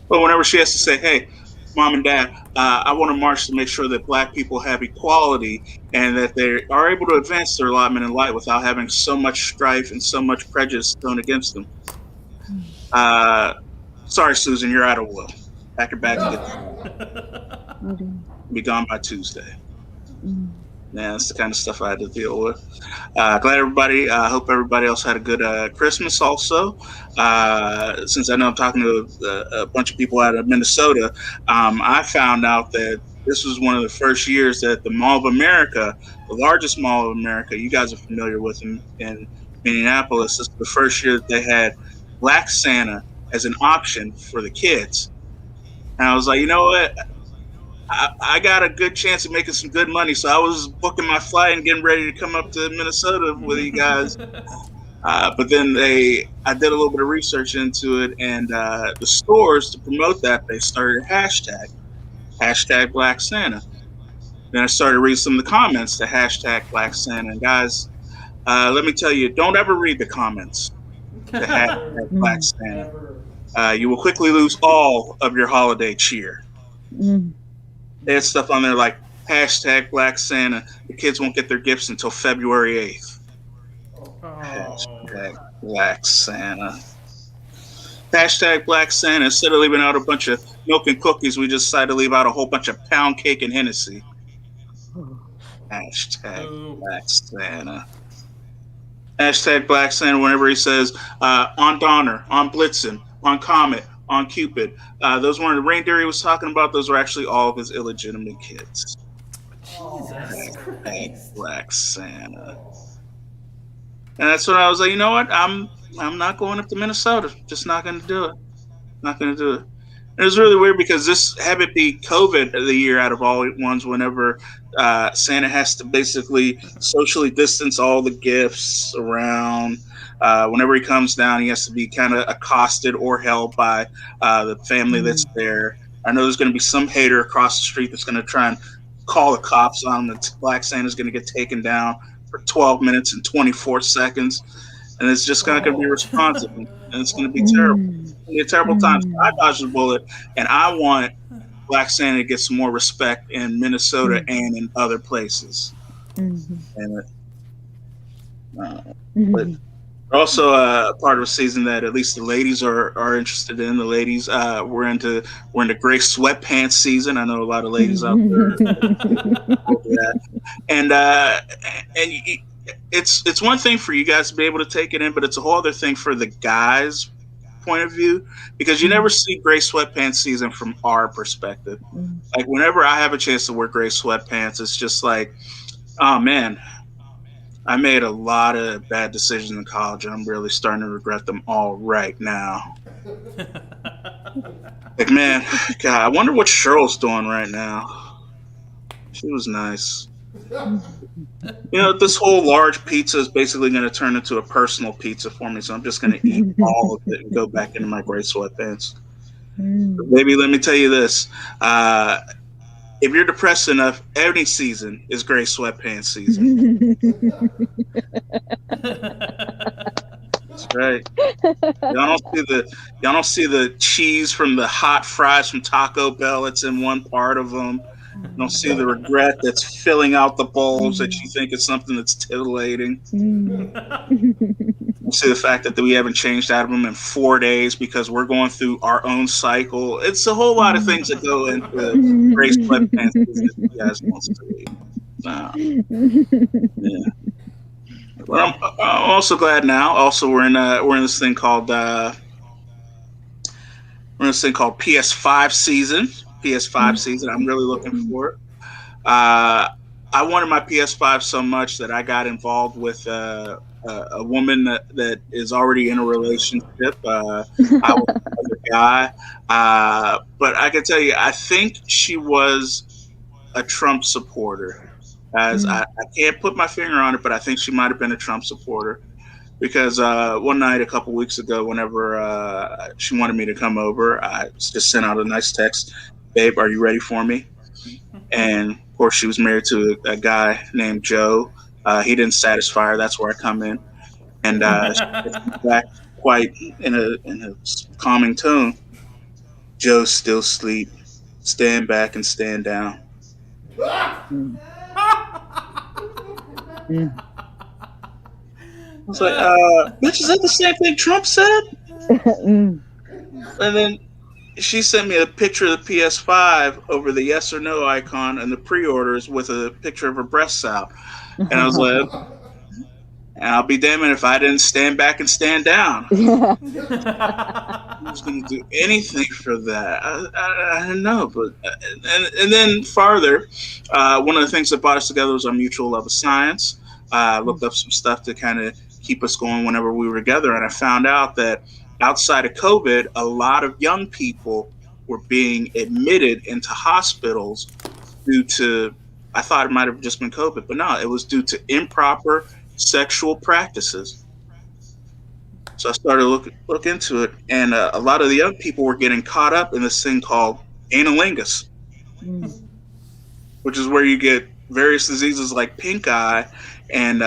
But whenever she has to say, "Hey, mom and dad, I want to march to make sure that Black people have equality and that they are able to advance their allotment in light without having so much strife and so much prejudice thrown against them." Sorry, Susan, you're out of will. Pack your bags and get be gone by Tuesday. Yeah, that's the kind of stuff I had to deal with. Glad everybody, hope everybody else had a good Christmas also. Since I know I'm talking to a bunch of people out of Minnesota, I found out that this was one of the first years that the Mall of America, the largest Mall of America, you guys are familiar with in Minneapolis, this is the first year that they had Black Santa as an option for the kids. And I was like, you know what? I got a good chance of making some good money, so I was booking my flight and getting ready to come up to Minnesota with you guys. But then I did a little bit of research into it, and the stores, to promote that, they started a hashtag Black Santa. Then I started reading some of the comments to hashtag Black Santa. And guys, let me tell you, don't ever read the comments to hashtag Black Santa. You will quickly lose all of your holiday cheer. They had stuff on there like hashtag Black Santa. The kids won't get their gifts until February 8th. Hashtag Black Santa. Hashtag Black Santa. Instead of leaving out a bunch of milk and cookies, we just decided to leave out a whole bunch of pound cake and Hennessy. Hashtag Black Santa. Hashtag Black Santa whenever he says on Donner, on Blitzen, on Comet, on Cupid. Those weren't the reindeer he was talking about. Those were actually all of his illegitimate kids. Jesus Christ. Black Santa. And that's when I was like, you know what? I'm not going up to Minnesota. Just not going to do it. Not going to do it. It was really weird because this had it be COVID the year out of all ones whenever Santa has to basically socially distance all the gifts around. Whenever he comes down, he has to be kind of accosted or held by the family that's there. I know there's going to be some hater across the street that's going to try and call the cops on him. That Black Santa's going to get taken down for 12 minutes and 24 seconds. And it's just not going to be responsive. And it's going to be terrible. It's going to be a terrible time. So I dodged the bullet. And I want Black Santa to get some more respect in Minnesota and in other places. And but also a part of a season that at least the ladies are interested in. The ladies we're into gray sweatpants season. I know a lot of ladies out there. And it's one thing for you guys to be able to take it in, but it's a whole other thing for the guys' point of view, because you never see gray sweatpants season from our perspective. Like whenever I have a chance to wear gray sweatpants, it's just like, oh man, I made a lot of bad decisions in college, and I'm really starting to regret them all right now. Like, man, God, I wonder what Cheryl's doing right now. She was nice. You know, this whole large pizza is basically going to turn into a personal pizza for me, so I'm just going to eat all of it and go back into my gray sweatpants. Baby, let me tell you this. If you're depressed enough, any season is gray sweatpants season. That's right. Y'all don't see the cheese from the hot fries from Taco Bell. It's in one part of them. You don't see the regret that's filling out the bowls that you think is something that's titillating. You see the fact that we haven't changed out of them in 4 days because we're going through our own cycle. It's a whole lot of things that go into gray sweatpants that you guys don't see. Yeah. Well, I'm also glad now. Also, we're in this thing called PS5 season. PS5 season. I'm really looking for it. I wanted my PS5 so much that I got involved with a woman that is already in a relationship. I was another guy, but I can tell you, I think she was a Trump supporter. As I can't put my finger on it, but I think she might have been a Trump supporter, because one night a couple weeks ago, whenever she wanted me to come over, I just sent out a nice text, "Babe, are you ready for me?" And of course, she was married to a guy named Joe. He didn't satisfy her. That's where I come in, and she back quite in a calming tone. "Joe's still asleep. Stand back and stand down." I was like, bitch, is that the same thing Trump said? And then she sent me a picture of the PS5 over the yes or no icon and the pre-orders with a picture of her breasts out. And I was like, and I'll be damned if I didn't stand back and stand down. I was going to do anything for that. I don't know. But and then farther, one of the things that brought us together was our mutual love of science. I looked up some stuff to kind of keep us going whenever we were together, and I found out that outside of COVID, a lot of young people were being admitted into hospitals due to, I thought it might have just been COVID, but no, it was due to improper sexual practices. So I started to look into it, and a lot of the young people were getting caught up in this thing called analingus, which is where you get various diseases like pink eye and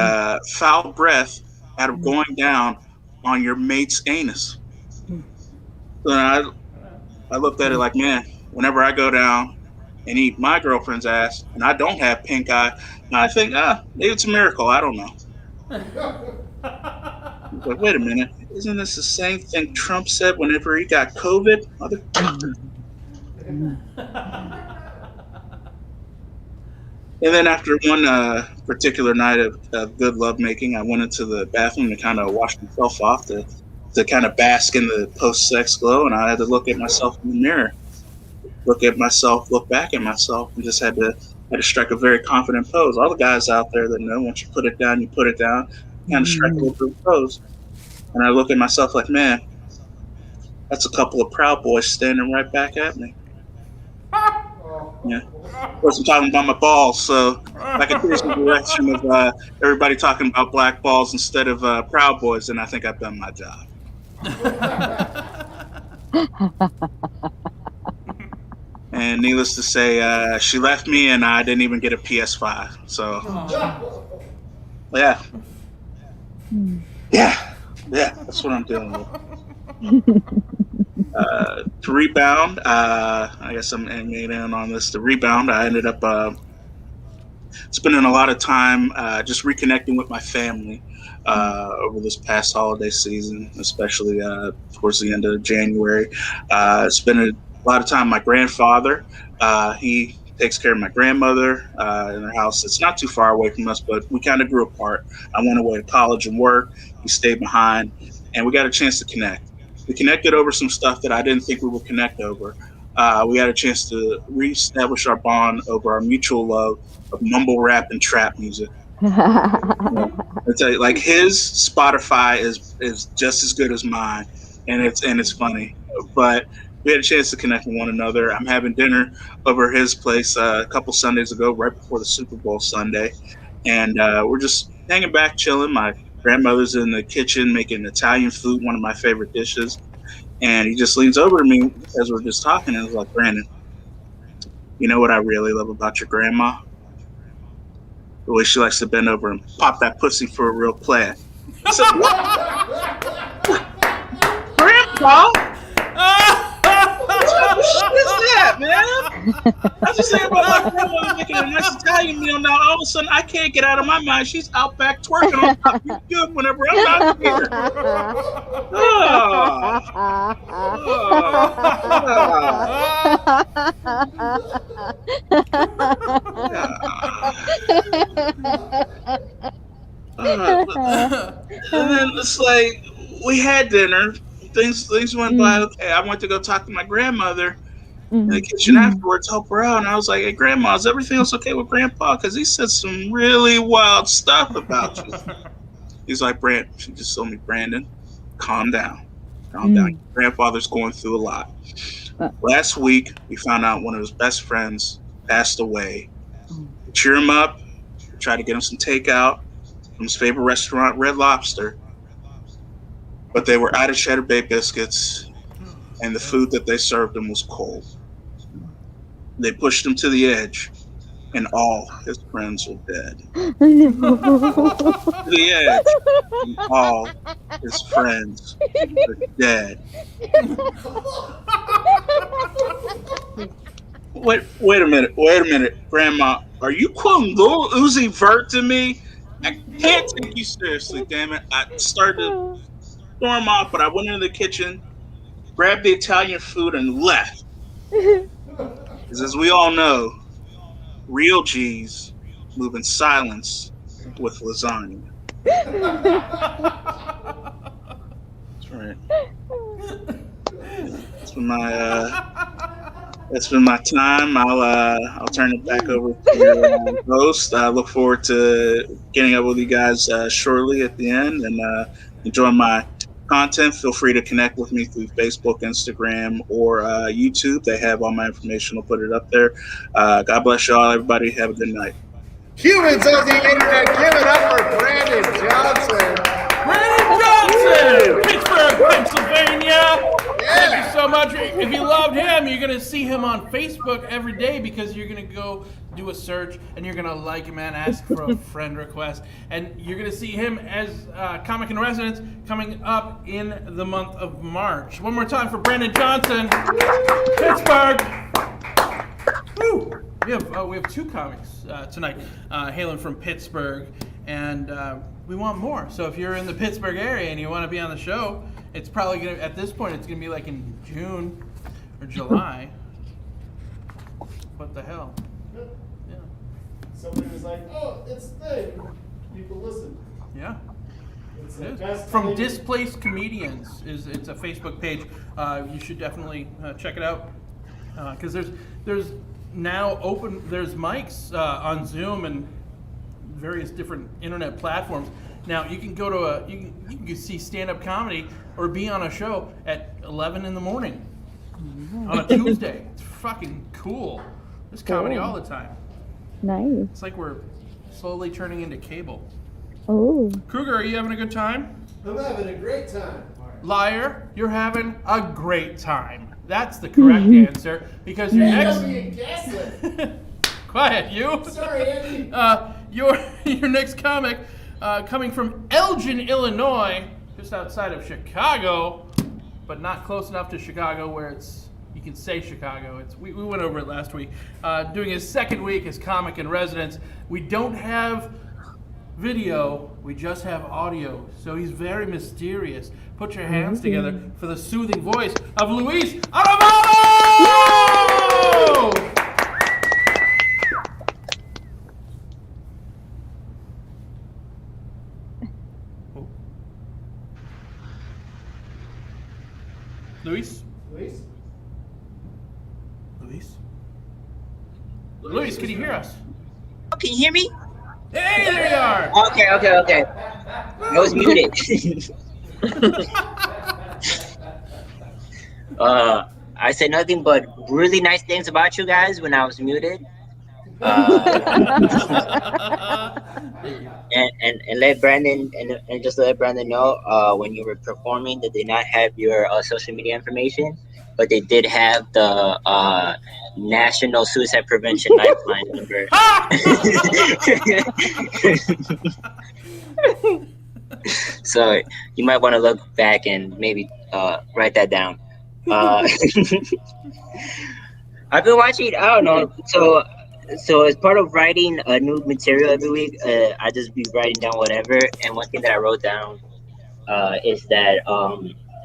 foul breath out of going down on your mate's anus. So I looked at it like, man, whenever I go down and eat my girlfriend's ass and I don't have pink eye, I think, maybe it's a miracle. I don't know. But wait a minute, isn't this the same thing Trump said whenever he got COVID? Motherfucker. And then after one particular night of good lovemaking, I went into the bathroom to kind of wash myself off to kind of bask in the post-sex glow, and I had to look at myself in the mirror, look back at myself, and just had to strike a very confident pose. All the guys out there that know, once you put it down, kind of strike a little bit of pose. And I look at myself like, man, that's a couple of Proud Boys standing right back at me. Yeah. Of course, I'm talking about my balls, so I can hear some direction of everybody talking about black balls instead of Proud Boys, and I think I've done my job. And needless to say, she left me, and I didn't even get a PS5. So, yeah, that's what I'm dealing with. To rebound, I guess I'm getting in on this. To rebound, I ended up spending a lot of time just reconnecting with my family over this past holiday season, especially towards the end of January. Spent a lot of time with my grandfather. He takes care of my grandmother in her house. It's not too far away from us, but we kind of grew apart. I went away to college and work. He stayed behind, and we got a chance to connect. We connected over some stuff that I didn't think we would connect over. We had a chance to reestablish our bond over our mutual love of mumble rap and trap music. I tell you, like his Spotify is just as good as mine, and it's funny. But we had a chance to connect with one another. I'm having dinner over his place a couple Sundays ago, right before the Super Bowl Sunday, and we're just hanging back, chilling. My grandmother's in the kitchen making Italian food, one of my favorite dishes, and he just leans over to me as we're just talking, and he's like, "Brandon, you know what I really love about your grandma? The way she likes to bend over and pop that pussy for a real plan." I said, "What? Grandpa? What type of shit is that, man?" I was just saying about my grandmother making a nice Italian meal. Now all of a sudden I can't get out of my mind. She's out back twerking on top of YouTube whenever I'm not here. And then it's like we had dinner. Things went by. Okay, I went to go talk to my grandmother in the kitchen afterwards, help her out, and I was like, "Hey, Grandma, is everything else okay with Grandpa? Because he said some really wild stuff about you." He's like, she just told me, "Brandon, calm down. Calm down. Your grandfather's going through a lot. Last week, we found out one of his best friends passed away. We cheer him up. We try to get him some takeout from his favorite restaurant, Red Lobster. But they were out of Cheddar Bay biscuits, and the food that they served him was cold. They pushed him to the edge, and all his friends are dead. To the edge, and all his friends are dead." Wait a minute, Grandma. Are you quoting Lil Uzi Vert to me? I can't take you seriously, damn it. I started to storm off, but I went into the kitchen, grabbed the Italian food, and left. Because as we all know, real G's move in silence with lasagna. That's right. That's been my time. I'll turn it back over to your host. I look forward to getting up with you guys shortly at the end, and enjoy my content. Feel free to connect with me through Facebook, Instagram, or YouTube. They have all my information. I'll put it up there. God bless you all, everybody. Have a good night. Humans of the internet, give it up for Brandon Johnson. Brandon Johnson, Pittsburgh, Pennsylvania. Thank you so much. If you loved him, you're going to see him on Facebook every day, because you're going to go do a search and you're going to like him and ask for a friend request. And you're going to see him as Comic in Residence coming up in the month of March. One more time for Brandon Johnson, Pittsburgh. Woo! We have two comics tonight hailing from Pittsburgh, and we want more. So if you're in the Pittsburgh area and you want to be on the show, it's probably going to, at this point, it's going to be like in June or July. What the hell? Yeah. Somebody was like, "Oh, it's a thing. People listen." Yeah. It's It the is. best From thing. Displaced Comedians it's a Facebook page. You should definitely check it out, because there's now there's mics on Zoom and various different internet platforms. Now you can go to you can see stand-up comedy or be on a show at 11 in the morning on a Tuesday. It's fucking cool. There's comedy all the time. Nice. It's like we're slowly turning into cable. Oh. Kruger, are you having a good time? I'm having a great time. Liar, you're having a great time. That's the correct answer, because your next... being gaslit. Quiet, you. Sorry, Andy. Your next comic, coming from Elgin, Illinois, just outside of Chicago, but not close enough to Chicago where you can say Chicago. We went over it last week. Doing his second week as Comic in Residence. We don't have video, we just have audio, so he's very mysterious. Put your hands together for the soothing voice of Luis Arevalo! Luis, can you hear us? Can you hear me? Hey, there you are. Okay. I was muted. I said nothing but really nice things about you guys when I was muted. And let Brandon and just let Brandon know when you were performing that they did not have your social media information, but they did have the National Suicide Prevention Lifeline number. So you might want to look back and maybe write that down. I've been watching. I don't know. So as part of writing new material every week, I just be writing down whatever. And one thing that I wrote down is that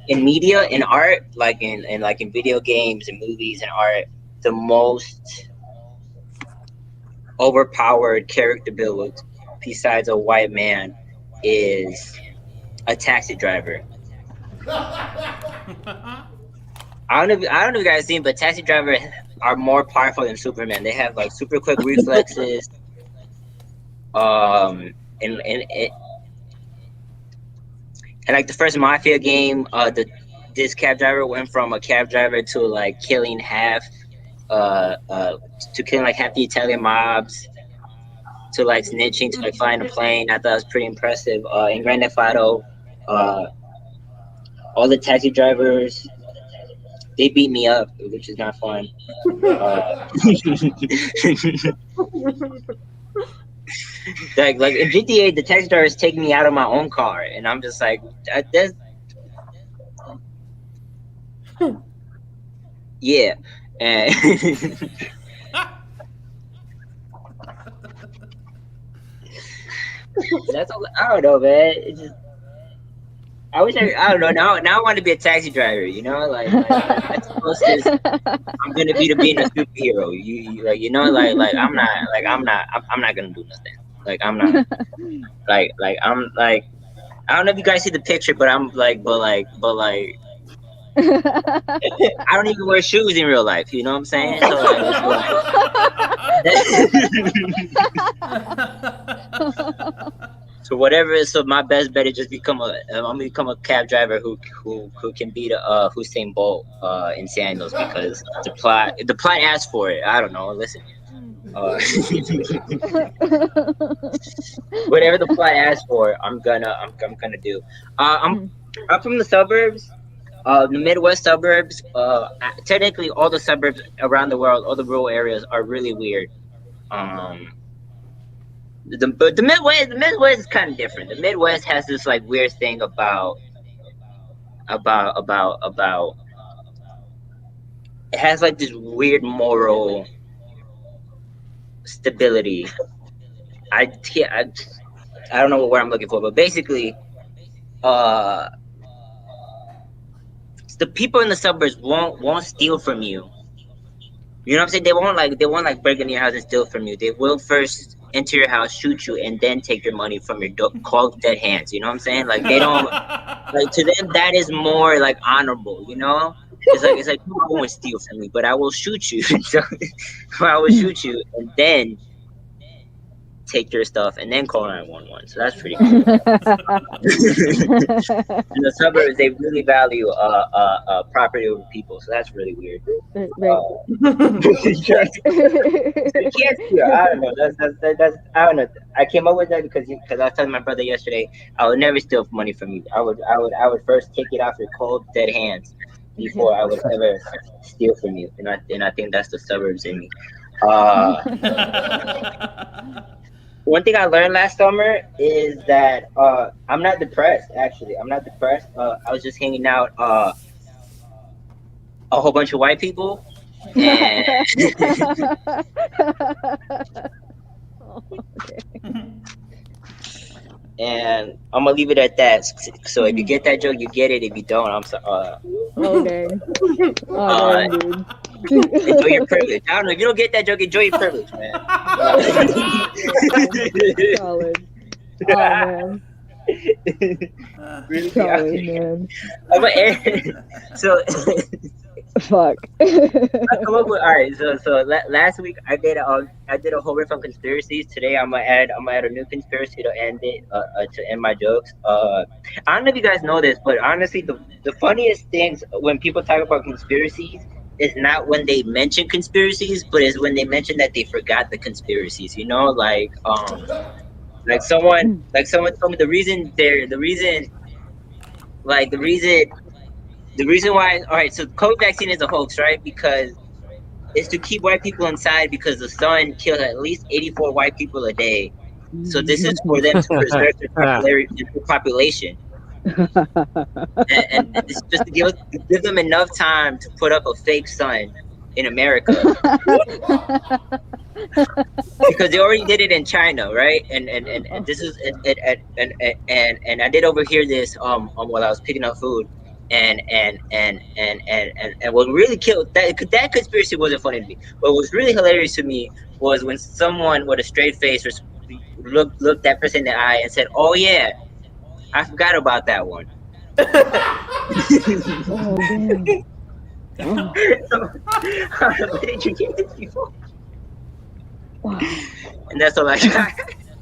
in media, in art, like in video games and movies and art, the most overpowered character build besides a white man is a taxi driver. I don't know if you guys seen, but taxi drivers are more powerful than Superman. They have like super quick reflexes. And like the first Mafia game, this cab driver went from a cab driver to like killing half the Italian mobs, to like snitching, to like flying a plane. I thought it was pretty impressive. In Grand Theft Auto, all the taxi drivers, they beat me up, which is not fun. Like in GTA, the taxi driver is taking me out of my own car, and I'm just like, yeah. And that's all. I don't know, man. It's just, I don't know. Now I want to be a taxi driver. You know, like that's the closest I'm gonna be to being a superhero. You like, you know, like I'm not gonna do nothing. Like I'm not like I'm like, I don't know if you guys see the picture, but I'm like, but I don't even wear shoes in real life. You know what I'm saying? So so whatever is, so my best bet is just I'm gonna become a cab driver who can beat Usain Bolt in sandals, because the plot asks for it. I don't know. Listen. Whatever the plot asks for, I'm gonna do. I'm from the suburbs. The Midwest suburbs, technically all the suburbs around the world, all the rural areas are really weird. But the Midwest is kind of different. The Midwest has this like weird thing about it has like this weird moral stability. I don't know what word I'm looking for, but basically, the people in the suburbs won't steal from you. You know what I'm saying? They won't like break into your house and steal from you. They will first enter your house, shoot you, and then take your money from your cold dead hands. You know what I'm saying? Like they don't like, to them that is more like honorable. You know? It's like people won't steal from me, but I will shoot you. So I will shoot you and then take your stuff and then call 911. So that's pretty cool. In the suburbs, they really value property over people. So that's really weird. You can't steal. I don't know. That's I don't know. I came up with that because I was telling my brother yesterday, I would never steal money from you. I would first take it off your cold dead hands before I would ever steal from you. And I think that's the suburbs in me. One thing I learned last summer is that I'm not depressed. Actually, I'm not depressed. I was just hanging out a whole bunch of white people, and and I'm gonna leave it at that. So if you get that joke, you get it. If you don't, I'm sorry. Okay. Dude. Enjoy your privilege. I don't know, if you don't get that joke, enjoy your privilege, man. Solid. Oh man. Really? Solid, man. So Fuck. I come up with all right. So last week I did a whole riff on conspiracies. Today I'm gonna add a new conspiracy to end it to end my jokes. I don't know if you guys know this, but honestly, the funniest things when people talk about conspiracies is not when they mention conspiracies, but is when they mention that they forgot the conspiracies. You know, like someone told me the reason why. All right, so COVID vaccine is a hoax, right? Because it's to keep white people inside because the sun kills at least 84 white people a day. So this is for them to preserve their population. And it's just to give them enough time to put up a fake sun in America. Because they already did it in China, right? And this is and I did overhear this while I was picking up food. And what really killed that conspiracy wasn't funny to me. What was really hilarious to me was when someone with a straight face looked that person in the eye and said, "Oh yeah, I forgot about that one." Oh damn. Oh. How did you get this before? Wow. And that's all I got.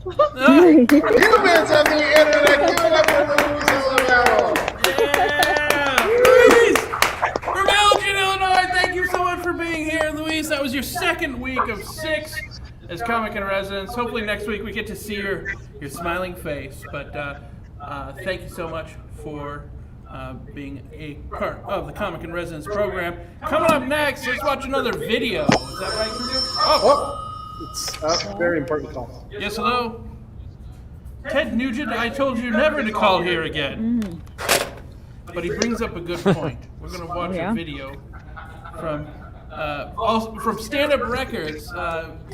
Humans on the internet, give it up for Louis Luis! From Elgin, Illinois, thank you so much for being here, Luis. That was your second week of 6 as comic in residence. Hopefully next week we get to see your smiling face. But thank you so much for being a part of the Comic in Residence program. Coming up next, let's watch another video. Is that right, Drew? Oh! It's a very important call. Yes, hello? Ted Nugent, I told you never to call here again. But he brings up a good point. We're going to watch a video from Stand Up Records.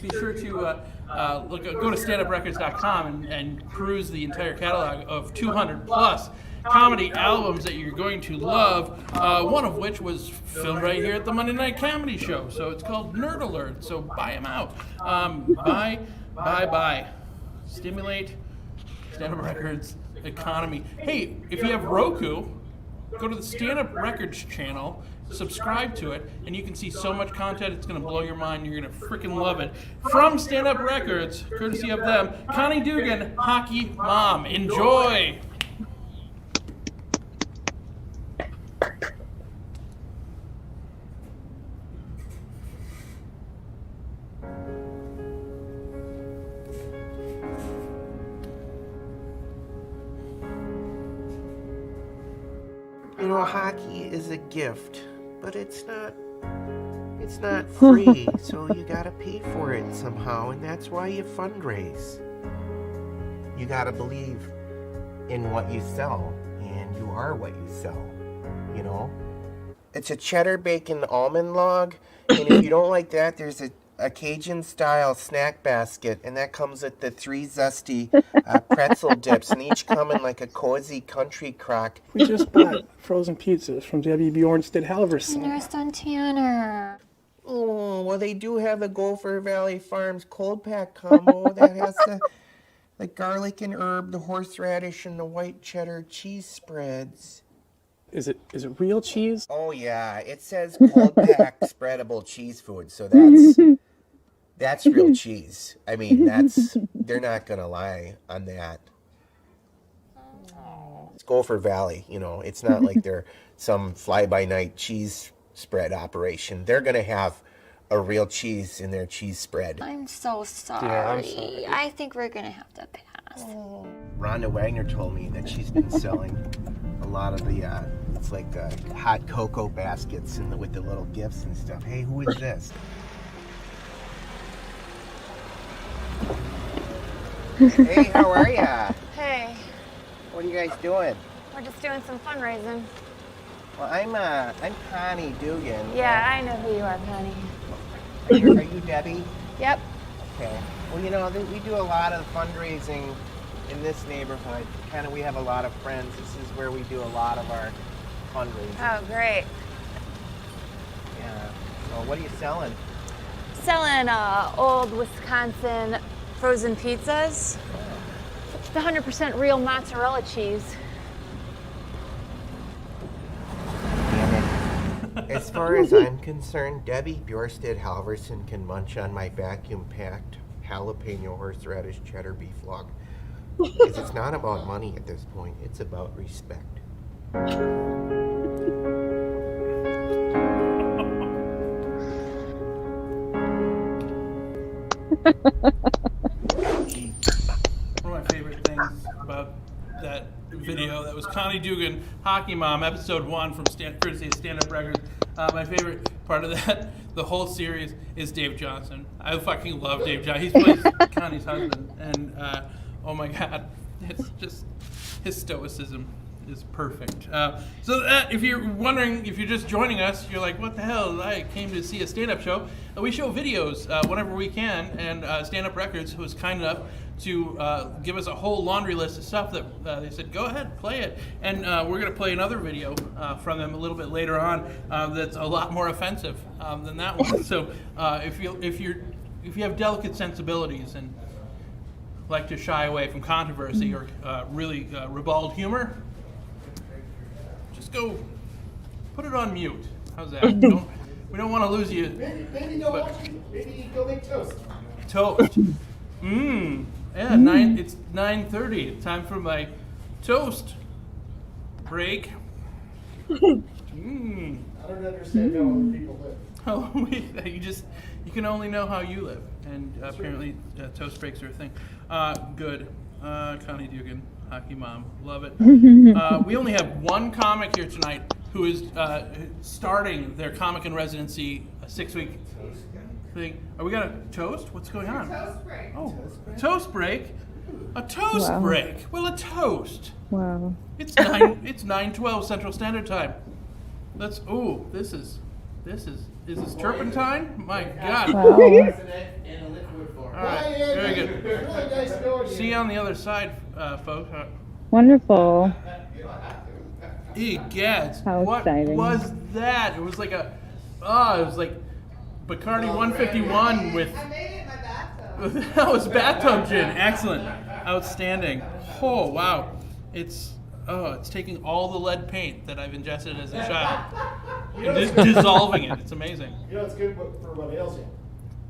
Be sure to go to standuprecords.com and peruse the entire catalog of 200 plus comedy albums that you're going to love, one of which was filmed right here at the Monday Night Comedy Show. So it's called Nerd Alert. So buy them out. Buy. Stimulate Stand Up Records economy. Hey, if you have Roku, go to the Stand Up Records channel, subscribe to it, and you can see so much content, it's going to blow your mind. You're going to freaking love it. From Stand Up Records, courtesy of them, Connie Dugan, Hockey Mom. Enjoy! You know, hockey is a gift, but it's not free, so you gotta pay for it somehow, and that's why you fundraise. You gotta believe in what you sell, and you are what you sell, you know? It's a cheddar bacon almond log, and if you don't like that, there's a Cajun-style snack basket, and that comes with the 3 zesty pretzel dips, and each come in like a cozy country crock. We just bought frozen pizzas from Debbie Bjornstead Halverson. Nurse on Tanner. Oh, well, they do have a Gopher Valley Farms cold pack combo that has the garlic and herb, the horseradish, and the white cheddar cheese spreads. Is it real cheese? Oh yeah, it says cold pack spreadable cheese food, so that's real cheese. I mean, they're not gonna lie on that. It's Gopher Valley, you know. It's not like they're some fly-by-night cheese spread operation. They're gonna have a real cheese in their cheese spread. I'm so sorry. Yeah, I'm sorry. I think we're gonna have to pass. Rhonda Wagner told me that she's been selling a lot of the it's like hot cocoa baskets with the little gifts and stuff. Hey, who is this? Hey, how are ya? Hey, What are you guys doing? we're just doing some fundraising. Well, I'm Connie Dugan. Yeah, I know who you are, Connie. Are you Debbie? Yep. Okay. Well, you know, we do a lot of fundraising in this neighborhood. We have a lot of friends. This is where we do a lot of our fundraising. Oh, great. Yeah. So what are you selling? Selling old Wisconsin frozen pizzas. It's the 100% real mozzarella cheese. As far as I'm concerned, Debbie Bjorstead Halverson can munch on my vacuum-packed jalapeno horseradish cheddar beef log. Because it's not about money at this point, it's about respect. One of my favorite things about that video, that was Connie Dugan, Hockey Mom, episode 1 from courtesy of Stand Up Records. My favorite part of that, the whole series, is Dave Johnson. I fucking love Dave Johnson. He plays Connie's husband, and oh my god, it's just, his stoicism is perfect. So if you're wondering, if you're just joining us, you're like, what the hell? I came to see a stand-up show. We show videos whenever we can, and Stand Up Records was kind enough to give us a whole laundry list of stuff that they said, go ahead, play it. And we're going to play another video from them a little bit later on that's a lot more offensive than that one. So if you have delicate sensibilities and like to shy away from controversy or really ribald humor, just go put it on mute. How's that? We don't want to lose you. Maybe don't watch you. Maybe go make toast. Toast. Yeah, it's 9:30. Time for my toast break. I don't understand how other people live. Oh, you can only know how you live, and apparently toast breaks are a thing. Good. Connie Dugan, Hockey Mom, love it. We only have one comic here tonight who is starting their comic in residency 6-week thing. Are we got a toast? What's going on? Toast break. Oh, toast break. A toast Wow. break. Well, a toast. Wow. It's 9:12 Central Standard Time. This is this turpentine? My God. Wow. All right, very good. See you on the other side, folks. Wonderful. Egads. How What exciting. was that? It was like it was like Bacardi 151 with. I made it in my bathtub. That was bathtub gin. Excellent. Outstanding. Oh, wow. It's taking all the lead paint that I've ingested as a child and just dissolving it. It's amazing. You know it's good for what ails you.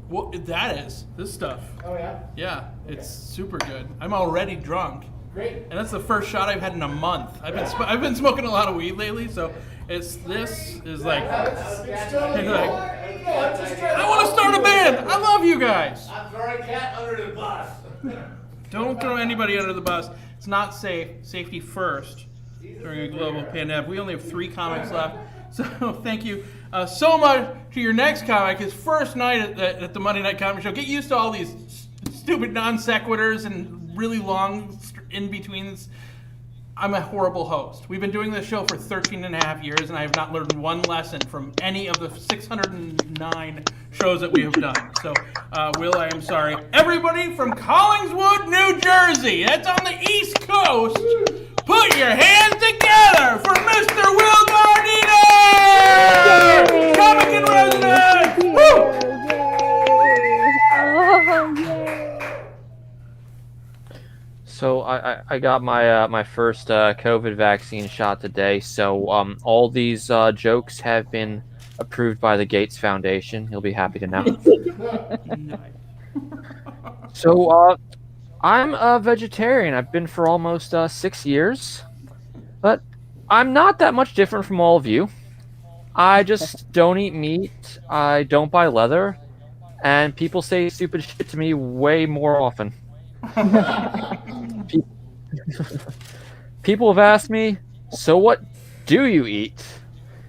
What that is, this stuff. Oh yeah? Yeah, it's super good. I'm already drunk. Great. And that's the first shot I've had in a month. I've been smoking a lot of weed lately, so this is like, I want to start a band. I love you guys. I'm throwing cat under the bus. Don't throw anybody under the bus. It's not safe. Safety first during a global pandemic. We only have 3 comics left. So thank you so much to your next comic. His first night at the Monday Night Comedy Show. Get used to all these stupid non sequiturs and really long in-betweens. I'm a horrible host. We've been doing this show for 13 and a half years, and I have not learned one lesson from any of the 609 shows that we have done. So, Will, I am sorry. Everybody from Collingswood, New Jersey, that's on the East Coast, put your hands together for Mr. Will Gardiner! Comic in residence! Woo! Oh, yay. So I got my first COVID vaccine shot today. So all these jokes have been approved by the Gates Foundation. He'll be happy to know. So I'm a vegetarian. I've been for almost 6 years, but I'm not that much different from all of you. I just don't eat meat. I don't buy leather, and people say stupid shit to me way more often. People have asked me, so what do you eat?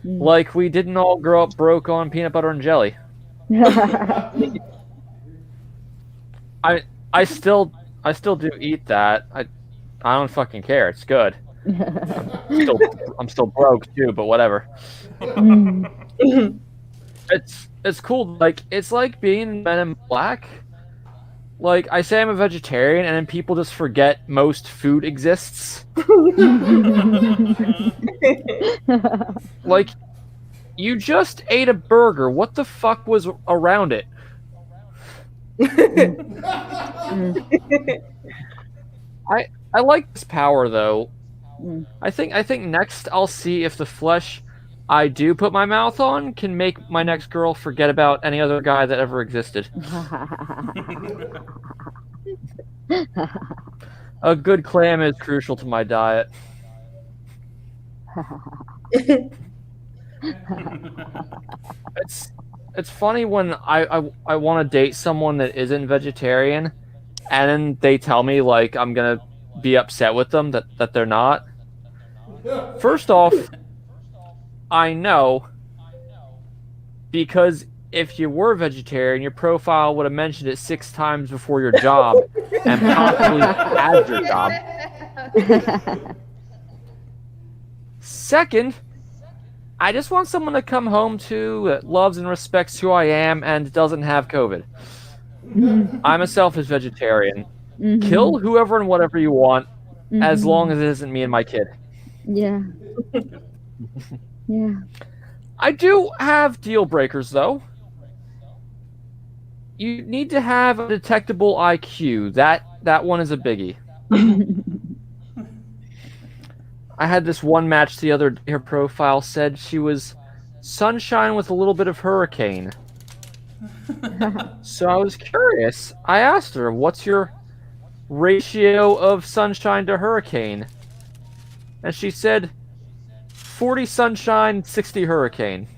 Like we didn't all grow up broke on peanut butter and jelly. I still do eat that. I don't fucking care. It's good. I'm still broke too, but whatever. It's cool. Like it's like being in Men in Black. Like, I say I'm a vegetarian, and then people just forget most food exists. Like, you just ate a burger. What the fuck was around it? I like this power, though. I think next I'll see if the flesh I do put my mouth on can make my next girl forget about any other guy that ever existed. A good clam is crucial to my diet. It's funny when I want to date someone that isn't vegetarian, and then they tell me like I'm gonna be upset with them that they're not. First off, I know, because if you were vegetarian, your profile would have mentioned it 6 times before your job, and possibly as your job. Second, I just want someone to come home to that loves and respects who I am and doesn't have COVID. I'm a selfish vegetarian. Kill whoever and whatever you want, as long as it isn't me and my kid. Yeah. Yeah. I do have deal breakers, though. You need to have a detectable IQ. That one is a biggie. I had this one match the other day. Her profile said she was sunshine with a little bit of hurricane. So I was curious. I asked her, what's your ratio of sunshine to hurricane? And she said 40 sunshine, 60 hurricane.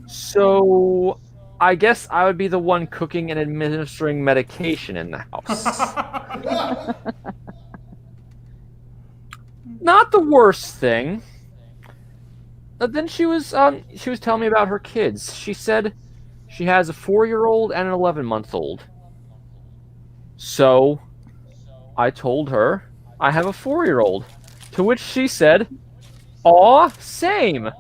So I guess I would be the one cooking and administering medication in the house. Not the worst thing. But then she was telling me about her kids. She said she has a 4-year-old and an 11-month-old. So I told her I have a 4-year-old. To which she said, "Aw, same."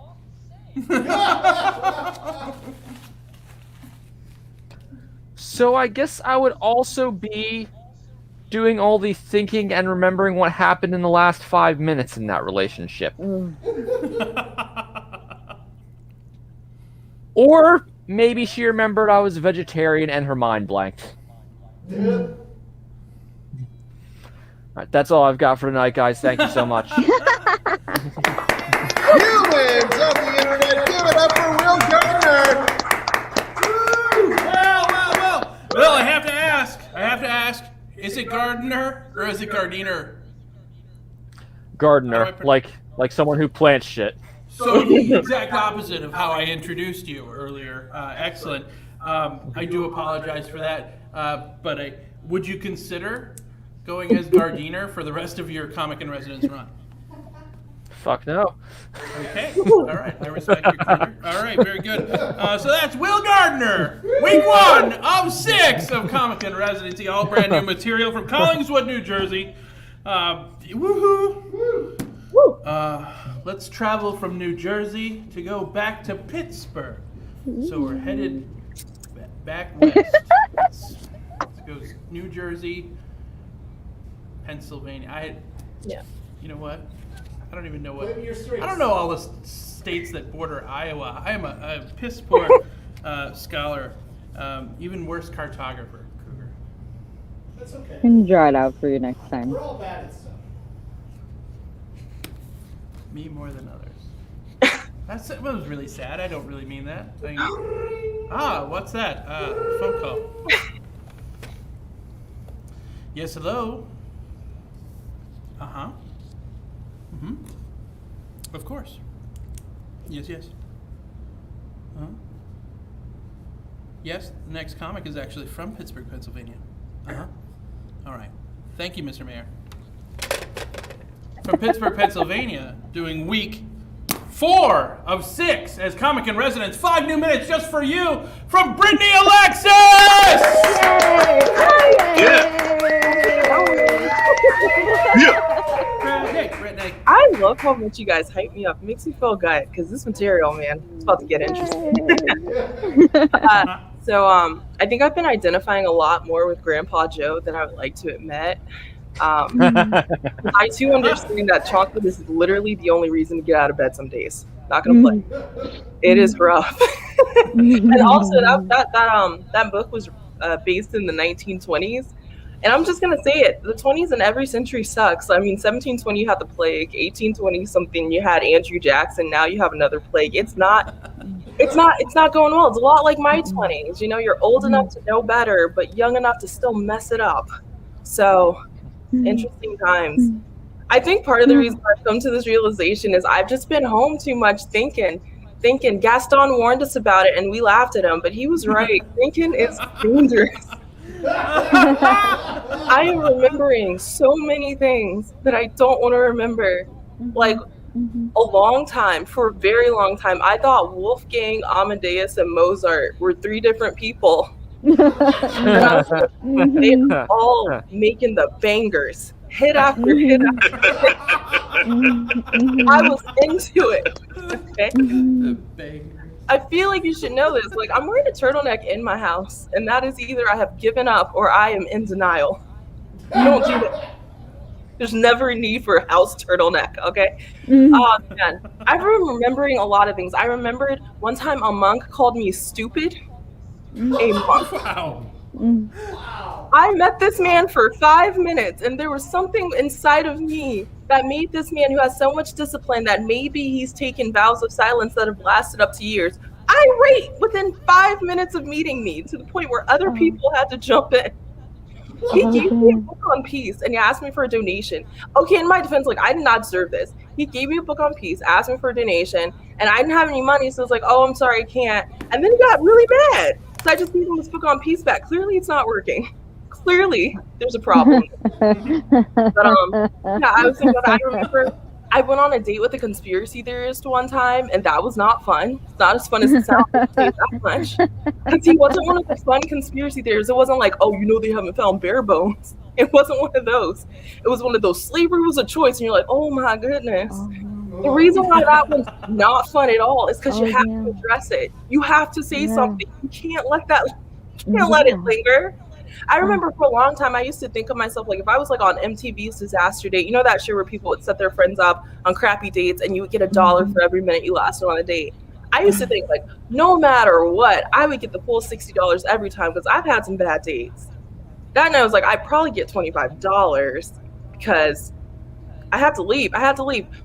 So I guess I would also be doing all the thinking and remembering what happened in the last 5 minutes in that relationship. Or maybe she remembered I was a vegetarian and her mind blanked. Alright, that's all I've got for tonight, guys. Thank you so much. Humans of the internet, give it up for Will Gardner. Well, I have to ask, is it Gardner or is it Gardiner? Gardener, like someone who plants shit. So the exact opposite of how I introduced you earlier. Excellent. I do apologize for that, but would you consider going as Gardiner for the rest of your Comic in Residence run? Fuck no. Okay, all right, I respect your career. All right, very good. So that's Will Gardner, week 1 of 6 of Comic in Residency, all brand new material from Collingswood, New Jersey. Woohoo! Let's travel from New Jersey to go back to Pittsburgh. So we're headed back west. Let's go New Jersey, Pennsylvania. You know what? I don't even know what. I don't know all the states that border Iowa. I am a piss poor scholar, even worse cartographer. Cougar. That's okay. I can draw it out for you next time. We're all bad at stuff. Me more than others. That was really sad. I don't really mean that. What's that? Phone call. Yes, hello. Uh-huh. Mm-hmm. Of course. Yes. Uh-huh. Yes, the next comic is actually from Pittsburgh, Pennsylvania. Uh-huh. All right. Thank you, Mr. Mayor. From Pittsburgh, Pennsylvania, doing week 4 of 6 as Comic in Residence. 5 new minutes just for you from Brittany Alexis! Brittany. I love how much you guys hype me up. It makes me feel good because this material, man, it's about to get interesting. I think I've been identifying a lot more with Grandpa Joe than I would like to admit. I too understand that chocolate is literally the only reason to get out of bed some days. Not gonna play. It is rough. And also that book was based in the 1920s, And I'm just gonna say it: the 20s in every century sucks. I mean, 1720 you had the plague, 1820 something you had Andrew Jackson. Now you have another plague. It's not going well. It's a lot like my 20s. You know, you're old enough to know better, but young enough to still mess it up. So, interesting times. I think part of the reason I've come to this realization is I've just been home too much thinking. Gaston warned us about it and we laughed at him, but he was right. Thinking is dangerous. I am remembering so many things that I don't want to remember. Like for a very long time, I thought Wolfgang, Amadeus, and Mozart were 3 different people. And I was like, they were all making the bangers, hit after hit after hit. I was into it. Okay. I feel like you should know this. Like, I'm wearing a turtleneck in my house, and that is either I have given up or I am in denial. You don't do that. There's never a need for a house turtleneck, okay? Oh, man. I'm remembering a lot of things. I remembered one time a monk called me stupid. A monk. Wow. I met this man for 5 minutes, and there was something inside of me that made this man who has so much discipline that maybe he's taken vows of silence that have lasted up to years, irate within 5 minutes of meeting me, to the point where other people had to jump in. He gave me a book on peace and he asked me for a donation. Okay, in my defense, like, I did not deserve this. He gave me a book on peace, asked me for a donation, and I didn't have any money, so I was like, oh, I'm sorry, I can't. And then he got really mad. So I just gave him this book on peace back. Clearly it's not working. Clearly there's a problem. But yeah, I was thinking about, I remember I went on a date with a conspiracy theorist one time, and that was not fun. It's not as fun as it sounds that much. Because he wasn't one of the fun conspiracy theorists. It wasn't like, oh, you know, they haven't found bare bones. It wasn't one of those. It was one of those, slavery was a choice, and you're like, oh my goodness. The reason why that one's not fun at all is because you have to address it. You have to say something. You can't let let it linger. I remember for a long time, I used to think of myself like, if I was like on MTV's Disaster Date, you know that show where people would set their friends up on crappy dates and you would get $1 for every minute you lasted on a date. I used to think like, no matter what, I would get the full $60 every time because I've had some bad dates. That night I was like, I'd probably get $25 because I had to leave.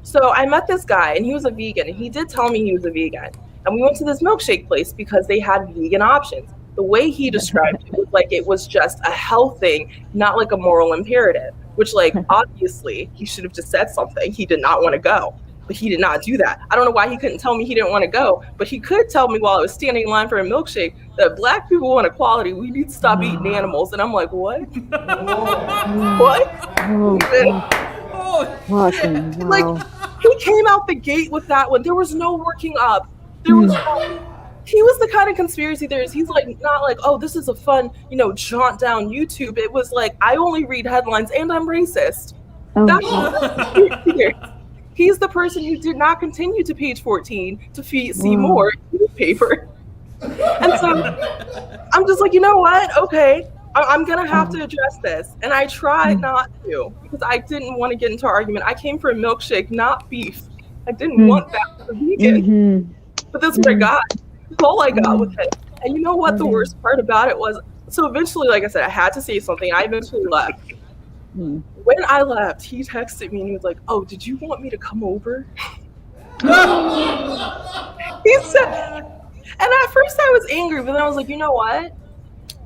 So I met this guy and he was a vegan, and he did tell me he was a vegan. And we went to this milkshake place because they had vegan options. The way he described it was like it was just a health thing, not like a moral imperative, which, like, obviously he should have just said something. He did not want to go, but he did not do that. I don't know why he couldn't tell me he didn't want to go, but he could tell me while I was standing in line for a milkshake that Black people want equality. We need to stop eating animals. And I'm like, what? Like, he came out the gate with that one. There was no working up. There was no... He was the kind of conspiracy theorist. He's like, not like, oh, this is a fun, jaunt down YouTube. It was like, I only read headlines and I'm racist. He's the person who did not continue to page 14 to see more newspaper. And so I'm just like, you know what? Okay, I'm going to have to address this. And I tried not to because I didn't want to get into an argument. I came for a milkshake, not beef. I didn't want that for vegan. But that's what I got. That's all I got with it. And you know what the worst part about it was? So eventually, like I said, I had to say something. I eventually left. When I left, he texted me and he was like, oh, did you want me to come over? He said, and at first I was angry, but then I was like, you know what?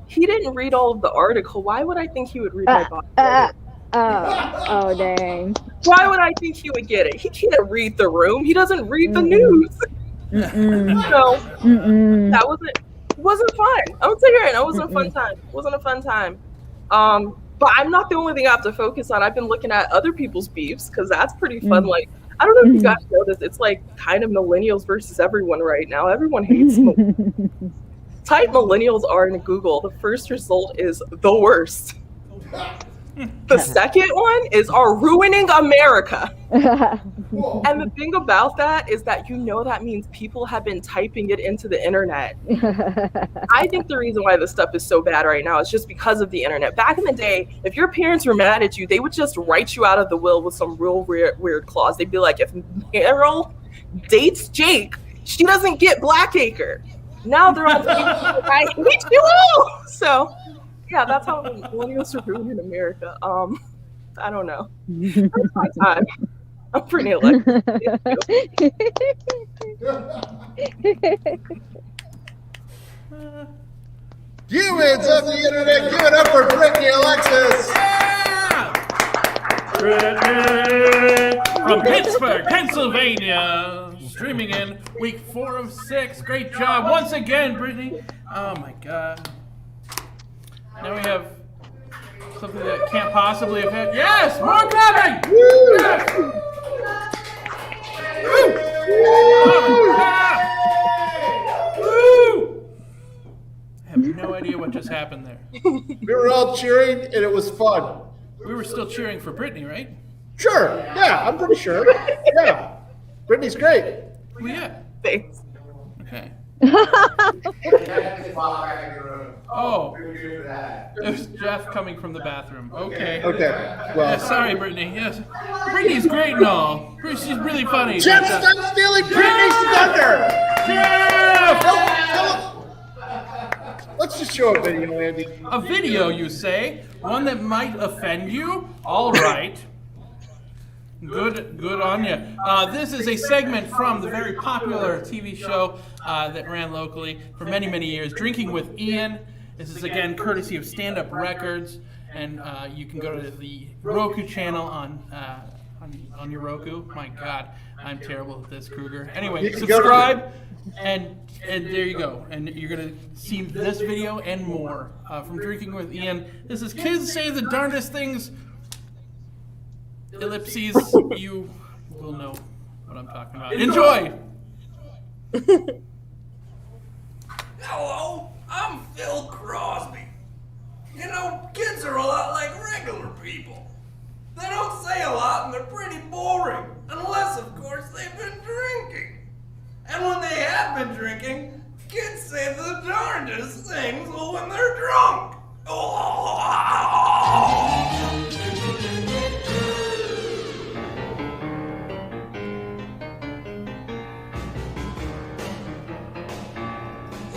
He didn't read all of the article. Why would I think he would read my body? Oh, dang. Why would I think he would get it? He can't read the room. He doesn't read the news. So that wasn't fun. I would say it wasn't a fun time. It wasn't a fun time. But I'm not the only thing I have to focus on. I've been looking at other people's beefs because that's pretty fun. Like, I don't know if you guys know this. It's like kind of millennials versus everyone right now. Everyone hates millennials. Type millennials are in Google. The first result is the worst. The second one is are ruining America. And the thing about that is that that means people have been typing it into the internet. I think the reason why this stuff is so bad right now is just because of the internet. Back in the day, if your parents were mad at you, they would just write you out of the will with some real weird clause. They'd be like, if Meryl dates Jake, she doesn't get Blackacre. Now they're on Facebook, I hate you all. So Yeah, that's how millennials are ruined in America. I don't know. That's my time. I'm pretty elected. Humans of the internet, give it up for Brittany Alexis. Brittany from Pittsburgh, Pennsylvania, streaming in week 4 of 6. Great job once again, Brittany. Oh my God. Now we have something that can't possibly have had. Yes, more clapping. Yes. Woo. Woo. I have no idea what just happened there. We were all cheering, and it was fun. We were still cheering for Brittany, right? Sure. Yeah, I'm pretty sure. Yeah. Brittany's great. Well, yeah. Thanks. Okay. Oh, it was Jeff coming from the bathroom. Okay. Okay. Well. Yeah, sorry, Brittany. Yes, Brittany's great and all. She's really funny. Jeff, stop stealing Brittany's thunder. Jeff! Let's just show a video, Andy. A video, you say? One that might offend you? All right. Good on you. This is a segment from the very popular TV show that ran locally for many, many years, Drinking with Ian. This is, again, courtesy of Stand Up Records, and you can go to the Roku channel on your Roku. My God, I'm terrible at this, Kruger. Anyway, subscribe, and there you go. And you're going to see this video and more from Drinking with Ian. This is Kids Say the Darndest Things. Ellipses, you will know what I'm talking about. Enjoy! Hello, I'm Phil Crosby. You know, kids are a lot like regular people. They don't say a lot and they're pretty boring, unless, of course, they've been drinking. And when they have been drinking, kids say the darndest things when they're drunk.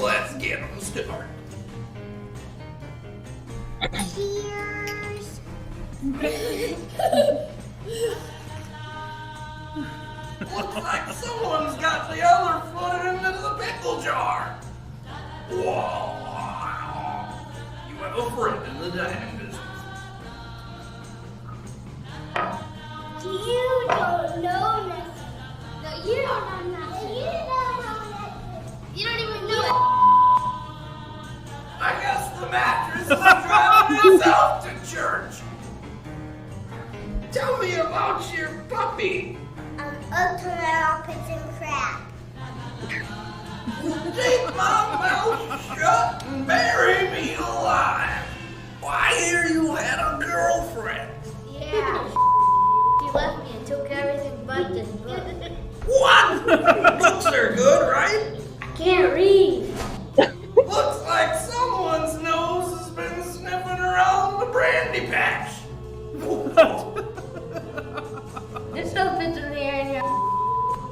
Let's get them started. Cheers. Looks like someone's got the other foot into the pickle jar. Whoa. You have a friend in the dining business. You don't know nothing. No, you don't know nothing. You don't know nothing. You don't even know it. I guess the mattress is driving itself to church. Tell me about your puppy. Open up and crap. Take my mouth shut and bury me alive. Why, hear you had a girlfriend. Yeah. She left me and took everything but this book. What? Books are good, right? I can't read. Looks like someone's nose has been sniffing around the brandy patch. There's no fits in the air in here.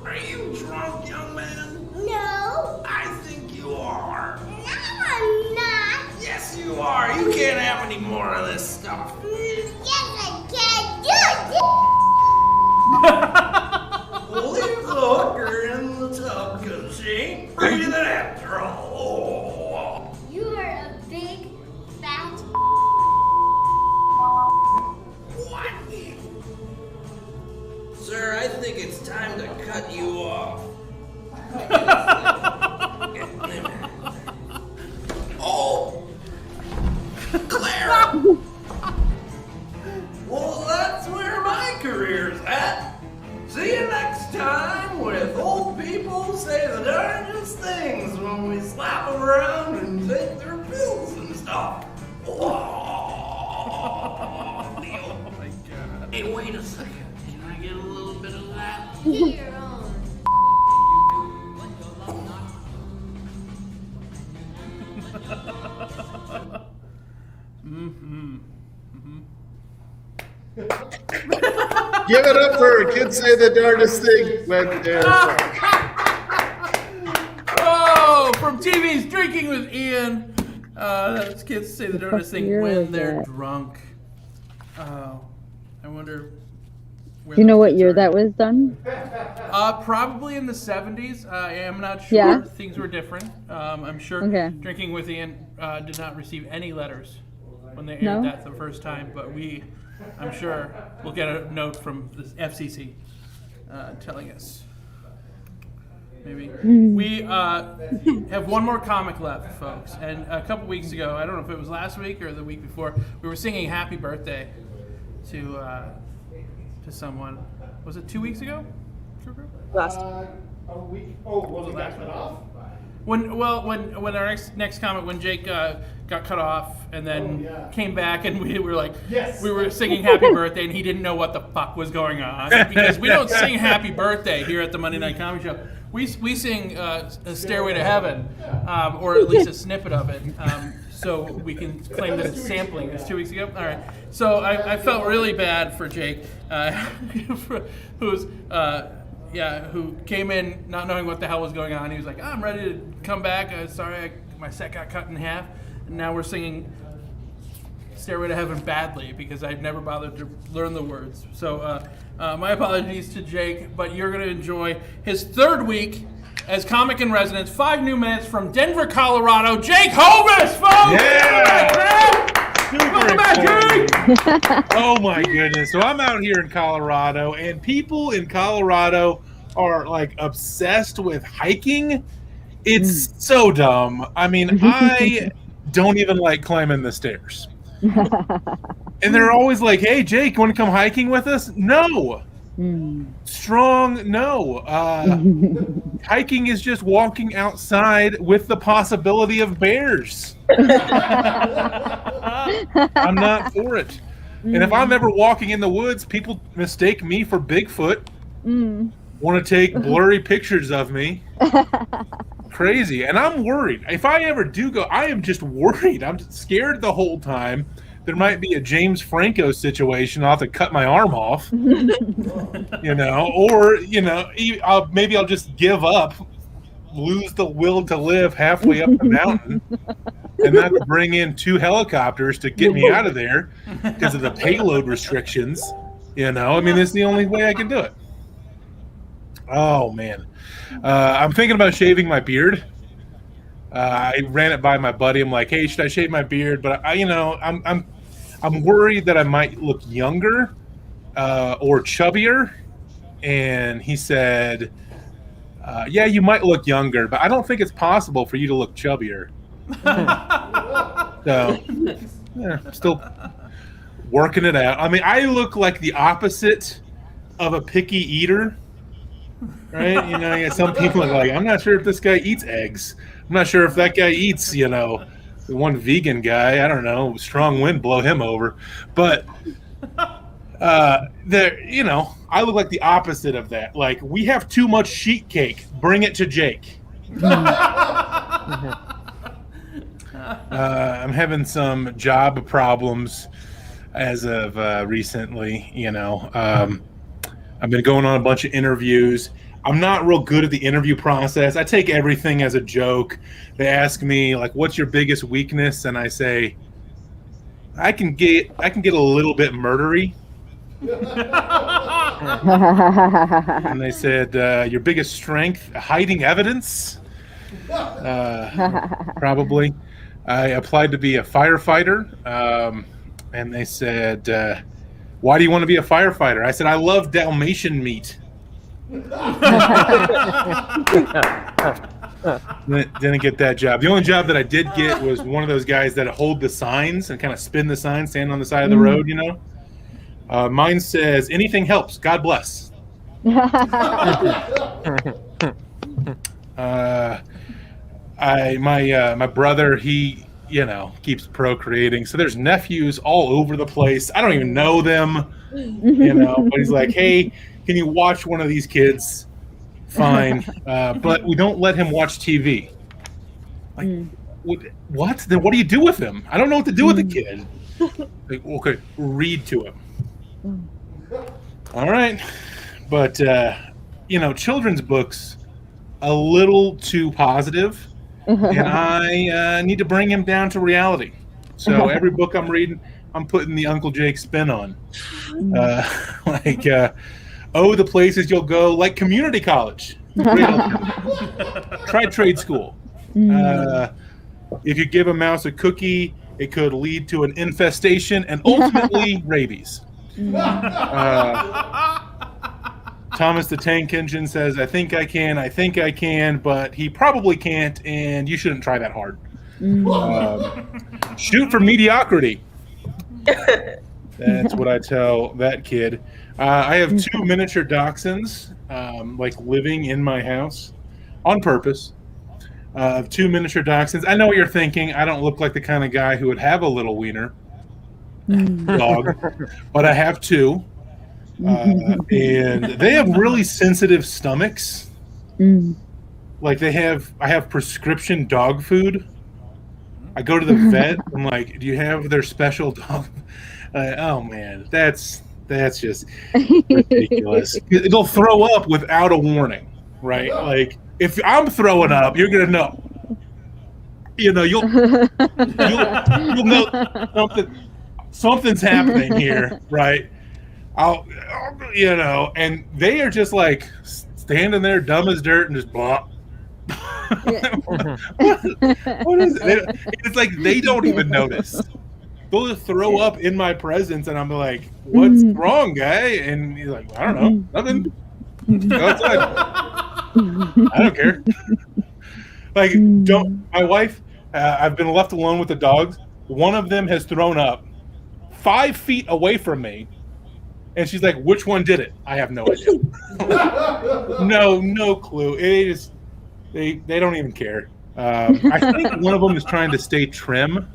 Are you drunk, young man? No. I think you are. No, I'm not. Yes, you are. You can't have any more of this stuff. Yes, I can. We'll leave the hooker in the tub because she ain't breathing after all. You are a big, fat. What? Sir, I think it's time to cut you off. Oh! Clara! Well, that's where my career's at. See you next time with old people say the darndest things when we slap them around and take their pills and stuff. Oh my God. Hey, wait a second. Can I get a little bit of that? Get your own. Give it up for Kids Say the Darndest Thing when they're drunk. Oh, from TV's Drinking with Ian. Those kids say the darndest thing year when was they're that? drunk. I wonder. Do you know what year that was done? Probably in the 70s. I am not sure. Yeah. Things were different. I'm sure Okay. Drinking with Ian did not receive any letters when they aired No? that the first time, but I'm sure we'll get a note from the FCC telling us. Maybe. We have one more comic left, folks. And a couple weeks ago, I don't know if it was last week or the week before, we were singing Happy Birthday to someone. Was it 2 weeks ago? Last. A week. Oh, was it last cut week? off? When our next comment, when Jake got cut off and then came back and we were like, Yes. we were singing Happy Birthday and he didn't know what the fuck was going on because we don't sing Happy Birthday here at the Monday Night Comedy Show. We sing a Stairway to Heaven, or at least a snippet of it, so we can claim that it's sampling. It's 2 weeks ago. All right. So I felt really bad for Jake, who came in not knowing what the hell was going on. He was like, I'm ready to come back. Sorry, my set got cut in half. And now we're singing Stairway to Heaven badly because I'd never bothered to learn the words. So my apologies to Jake, but you're going to enjoy his third week as comic in residence. 5 new minutes from Denver, Colorado. Jake Hovis, folks! Yeah! Welcome back, Jake! Oh my goodness. So I'm out here in Colorado, and people in Colorado are like obsessed with hiking. It's so dumb. I mean, I don't even like climbing the stairs. And they're always like, hey, Jake, you want to come hiking with us? No. Strong no. Hiking is just walking outside with the possibility of bears. I'm not for it. And if I'm ever walking in the woods, people mistake me for Bigfoot. Want to take blurry pictures of me. Crazy. And I'm worried. If I ever do go, I am just worried. I'm scared the whole time. There might be a James Franco situation. I'll have to cut my arm off. Or, maybe I'll just give up, lose the will to live halfway up the mountain, and have to bring in 2 helicopters to get me out of there because of the payload restrictions. I mean, it's the only way I can do it. Oh, man. I'm thinking about shaving my beard. I ran it by my buddy. I'm like, hey, should I shave my beard? But I'm worried that I might look younger or chubbier. And he said, yeah, you might look younger, but I don't think it's possible for you to look chubbier. So, yeah, I'm still working it out. I mean, I look like the opposite of a picky eater. Right? Some people are like, I'm not sure if this guy eats eggs. I'm not sure if that guy eats, the one vegan guy. I don't know. Strong wind blow him over. But I look like the opposite of that. Like, we have too much sheet cake. Bring it to Jake. I'm having some job problems as of recently. I've been going on a bunch of interviews. I'm not real good at the interview process. I take everything as a joke. They ask me, like, what's your biggest weakness? And I say, I can get a little bit murdery. And they said, your biggest strength, hiding evidence? Probably. I applied to be a firefighter. And they said, why do you want to be a firefighter? I said, I love Dalmatian meat. Didn't get that job. The only job that I did get was one of those guys that hold the signs and kind of spin the signs, stand on the side of the road, Mine says, anything helps. God bless. My brother, he keeps procreating. So there's nephews all over the place. I don't even know them, but he's like, hey, can you watch one of these kids? Fine. But we don't let him watch TV. Like, what? Then what do you do with him? I don't know what to do with the kid. Like, okay, read to him. All right. But, children's books, a little too positive. and I need to bring him down to reality. So every book I'm reading, I'm putting the Uncle Jake spin on. The places you'll go, like community college. Try trade school. If you give a mouse a cookie, it could lead to an infestation and ultimately rabies. Thomas the Tank Engine says, I think I can, but he probably can't, and you shouldn't try that hard. Shoot for mediocrity. That's what I tell that kid. I have 2 miniature dachshunds, living in my house on purpose. 2 miniature dachshunds. I know what you're thinking. I don't look like the kind of guy who would have a little wiener dog, but I have 2. And they have really sensitive stomachs. I have prescription dog food. I go to the vet. I'm like, do you have their special dog? Oh man, that's just ridiculous. It'll throw up without a warning, right? Like if I'm throwing up, you're gonna know. You'll know something's happening here, right? And they are just like standing there dumb as dirt and just blah. What is it? It's like they don't even notice. They'll just throw up in my presence, and I'm like, "What's wrong, guy?" And he's like, "I don't know, nothing. Go outside. I don't care." My wife. I've been left alone with the dogs. One of them has thrown up 5 feet away from me. And she's like, which one did it? I have no idea. No clue. They don't even care. I think one of them is trying to stay trim,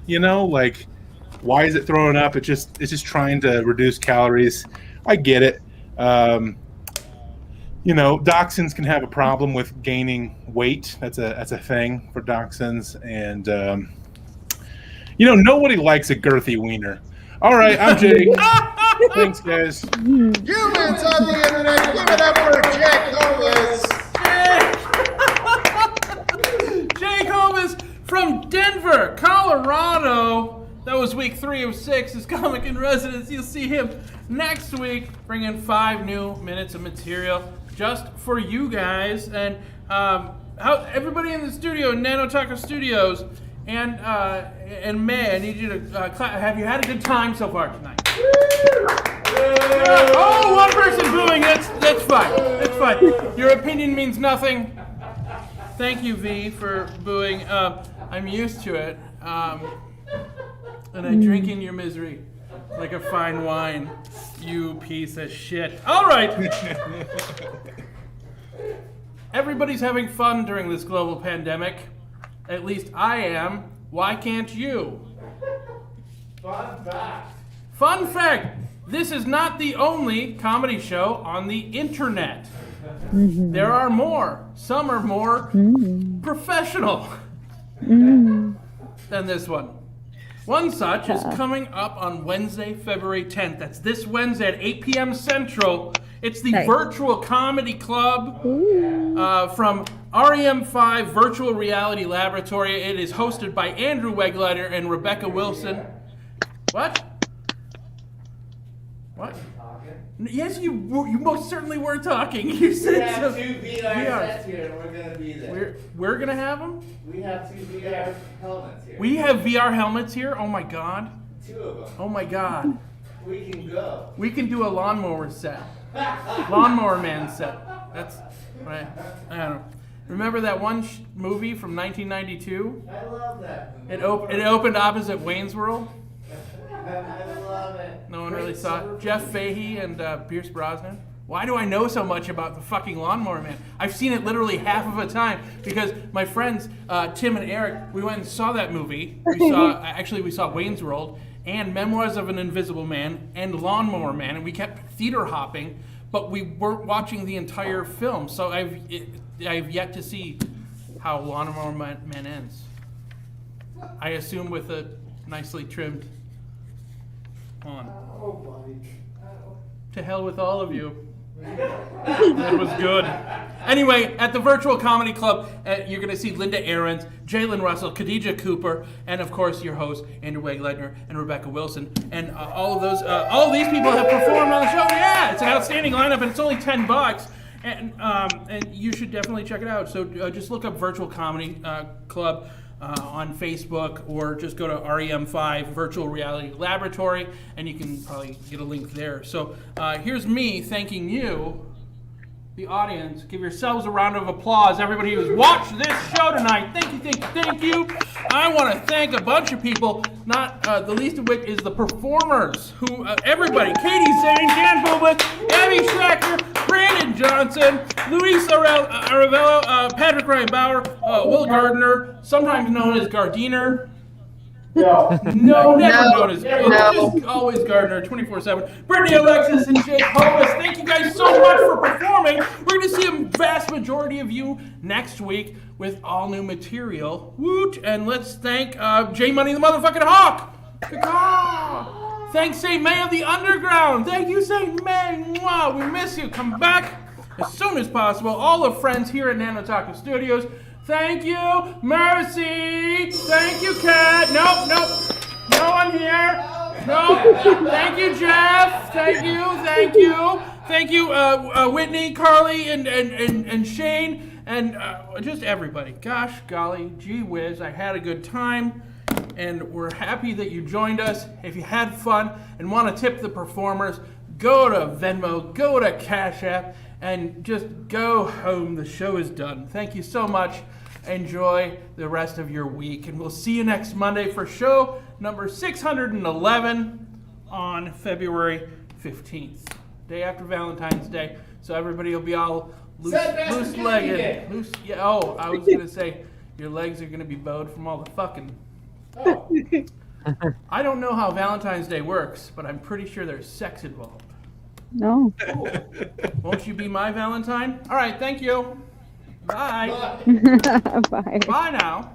why is it throwing up? It's just trying to reduce calories. I get it. Dachshunds can have a problem with gaining weight. That's a thing for dachshunds. And nobody likes a girthy wiener. All right, I'm Jake. Thanks, guys. Humans on the internet, give it up for Jake Holmes. Jake Holmes from Denver, Colorado. That was week 3 of 6. His comic in residence. You'll see him next week, bringing 5 new minutes of material just for you guys. And how everybody in the studio, Nanotako Studios, and May, I need you to clap. Have you had a good time so far tonight? Oh, one person booing. That's fine. That's fine. Your opinion means nothing. Thank you, V, for booing. I'm used to it, and I drink in your misery like a fine wine. You piece of shit. All right. Everybody's having fun during this global pandemic. At least I am. Why can't you? Fun fact. Fun fact. This is not the only comedy show on the internet. There are more. Some are more professional than this one. One such is coming up on Wednesday, February 10th. That's this Wednesday at 8 p.m. Central. It's the Virtual Comedy Club from REM5 Virtual Reality Laboratory. It is hosted by Andrew Wegleiter and Rebecca Wilson. What? What? Yes, you most certainly were talking. You said we have 2 VR sets here, and we're going to be there. We're going to have them? We have 2 VR helmets here. We have VR helmets here? Oh my god. 2 of them. Oh my god. We can go. We can do a lawnmower set. Lawnmower Man set. That's right. I don't know. Remember that one movie from 1992? I love that movie. It opened opposite Wayne's World. I love it. No one really saw it. Jeff Fahey and Pierce Brosnan. Why do I know so much about the fucking Lawnmower Man? I've seen it literally half of a time because my friends Tim and Eric, we went and saw that movie. We saw Wayne's World and Memoirs of an Invisible Man and Lawnmower Man, and we kept theater hopping, but we weren't watching the entire film. So I've yet to see how Lawnmower Man ends. I assume with a nicely trimmed lawn. Oh, buddy. Oh. To hell with all of you. That was good. Anyway, at the Virtual Comedy Club, you're going to see Linda Ahrens, Jalen Russell, Khadija Cooper, and of course your hosts, Andrew Wegledner and Rebecca Wilson. And all of these people have performed on the show. Yeah, it's an outstanding lineup, and it's only $10. And you should definitely check it out. So just look up Virtual Comedy Club on Facebook, or just go to REM5 Virtual Reality Laboratory, and you can probably get a link there. So here's me thanking you, the audience. Give yourselves a round of applause, everybody who's watched this show tonight. Thank you. I want to thank a bunch of people, not the least of which is the performers, who everybody: Katie Zane, Dan Bublik, Abby Schrecker, Brandon Johnson, Luis Aravello, Patrick Ryan Bauer, Will Gardner, sometimes known as Gardiner. No, never known as. It's just always Gardner, 24/7. Brittany, Alexis, and Jake Hovis, thank you guys so much for performing. We're going to see a vast majority of you next week with all new material. Woot! And let's thank J Money the motherfucking Hawk. Caw. Thanks, St. May of the Underground. Thank you, St. May. Mwah. We miss you. Come back as soon as possible. All the friends here at Nanotako Studios. Thank you, Mercy. Thank you, Kat. Nope. No one here. No. Thank you, Jeff. Thank you, Whitney, Carly, and Shane, and just everybody. Gosh, golly, gee whiz, I had a good time, and we're happy that you joined us. If you had fun and want to tip the performers, go to Venmo, go to Cash App, and just go home. The show is done. Thank you so much. Enjoy the rest of your week, and we'll see you next Monday for show number 611 on February 15th, day after Valentine's Day. So everybody will be all loose-legged. I was going to say, your legs are going to be bowed from all the fucking. Oh. I don't know how Valentine's Day works, but I'm pretty sure there's sex involved. No. Won't you be my Valentine? All right, thank you. Bye. Bye. Bye now.